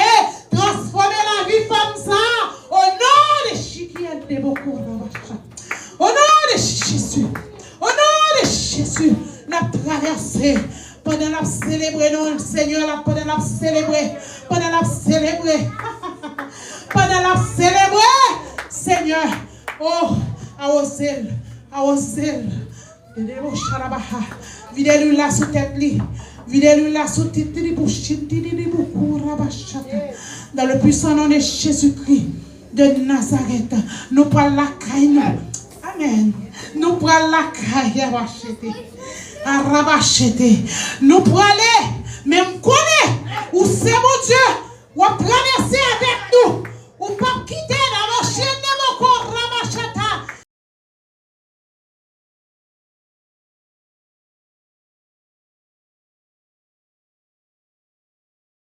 la vie femme ça, au nom de Chiquienne beaucoup. Au nom de Jésus. Au nom de Jésus. La traversée. Pendant la célébrer, non, Seigneur, pendant la célébrer. Pendant la célébrer. Pendant la célébrer. Seigneur. Oh, à zèle. À zèle. Videz-lui là sous tête. Videz-lui là sous tête. Dans le puissant nom de Jésus-Christ de Nazareth, nous prenons la caille. Amen. Nous prenons la caille. Nous prenons aller. Même connaître où c'est mon Dieu. Ou traverser avec nous.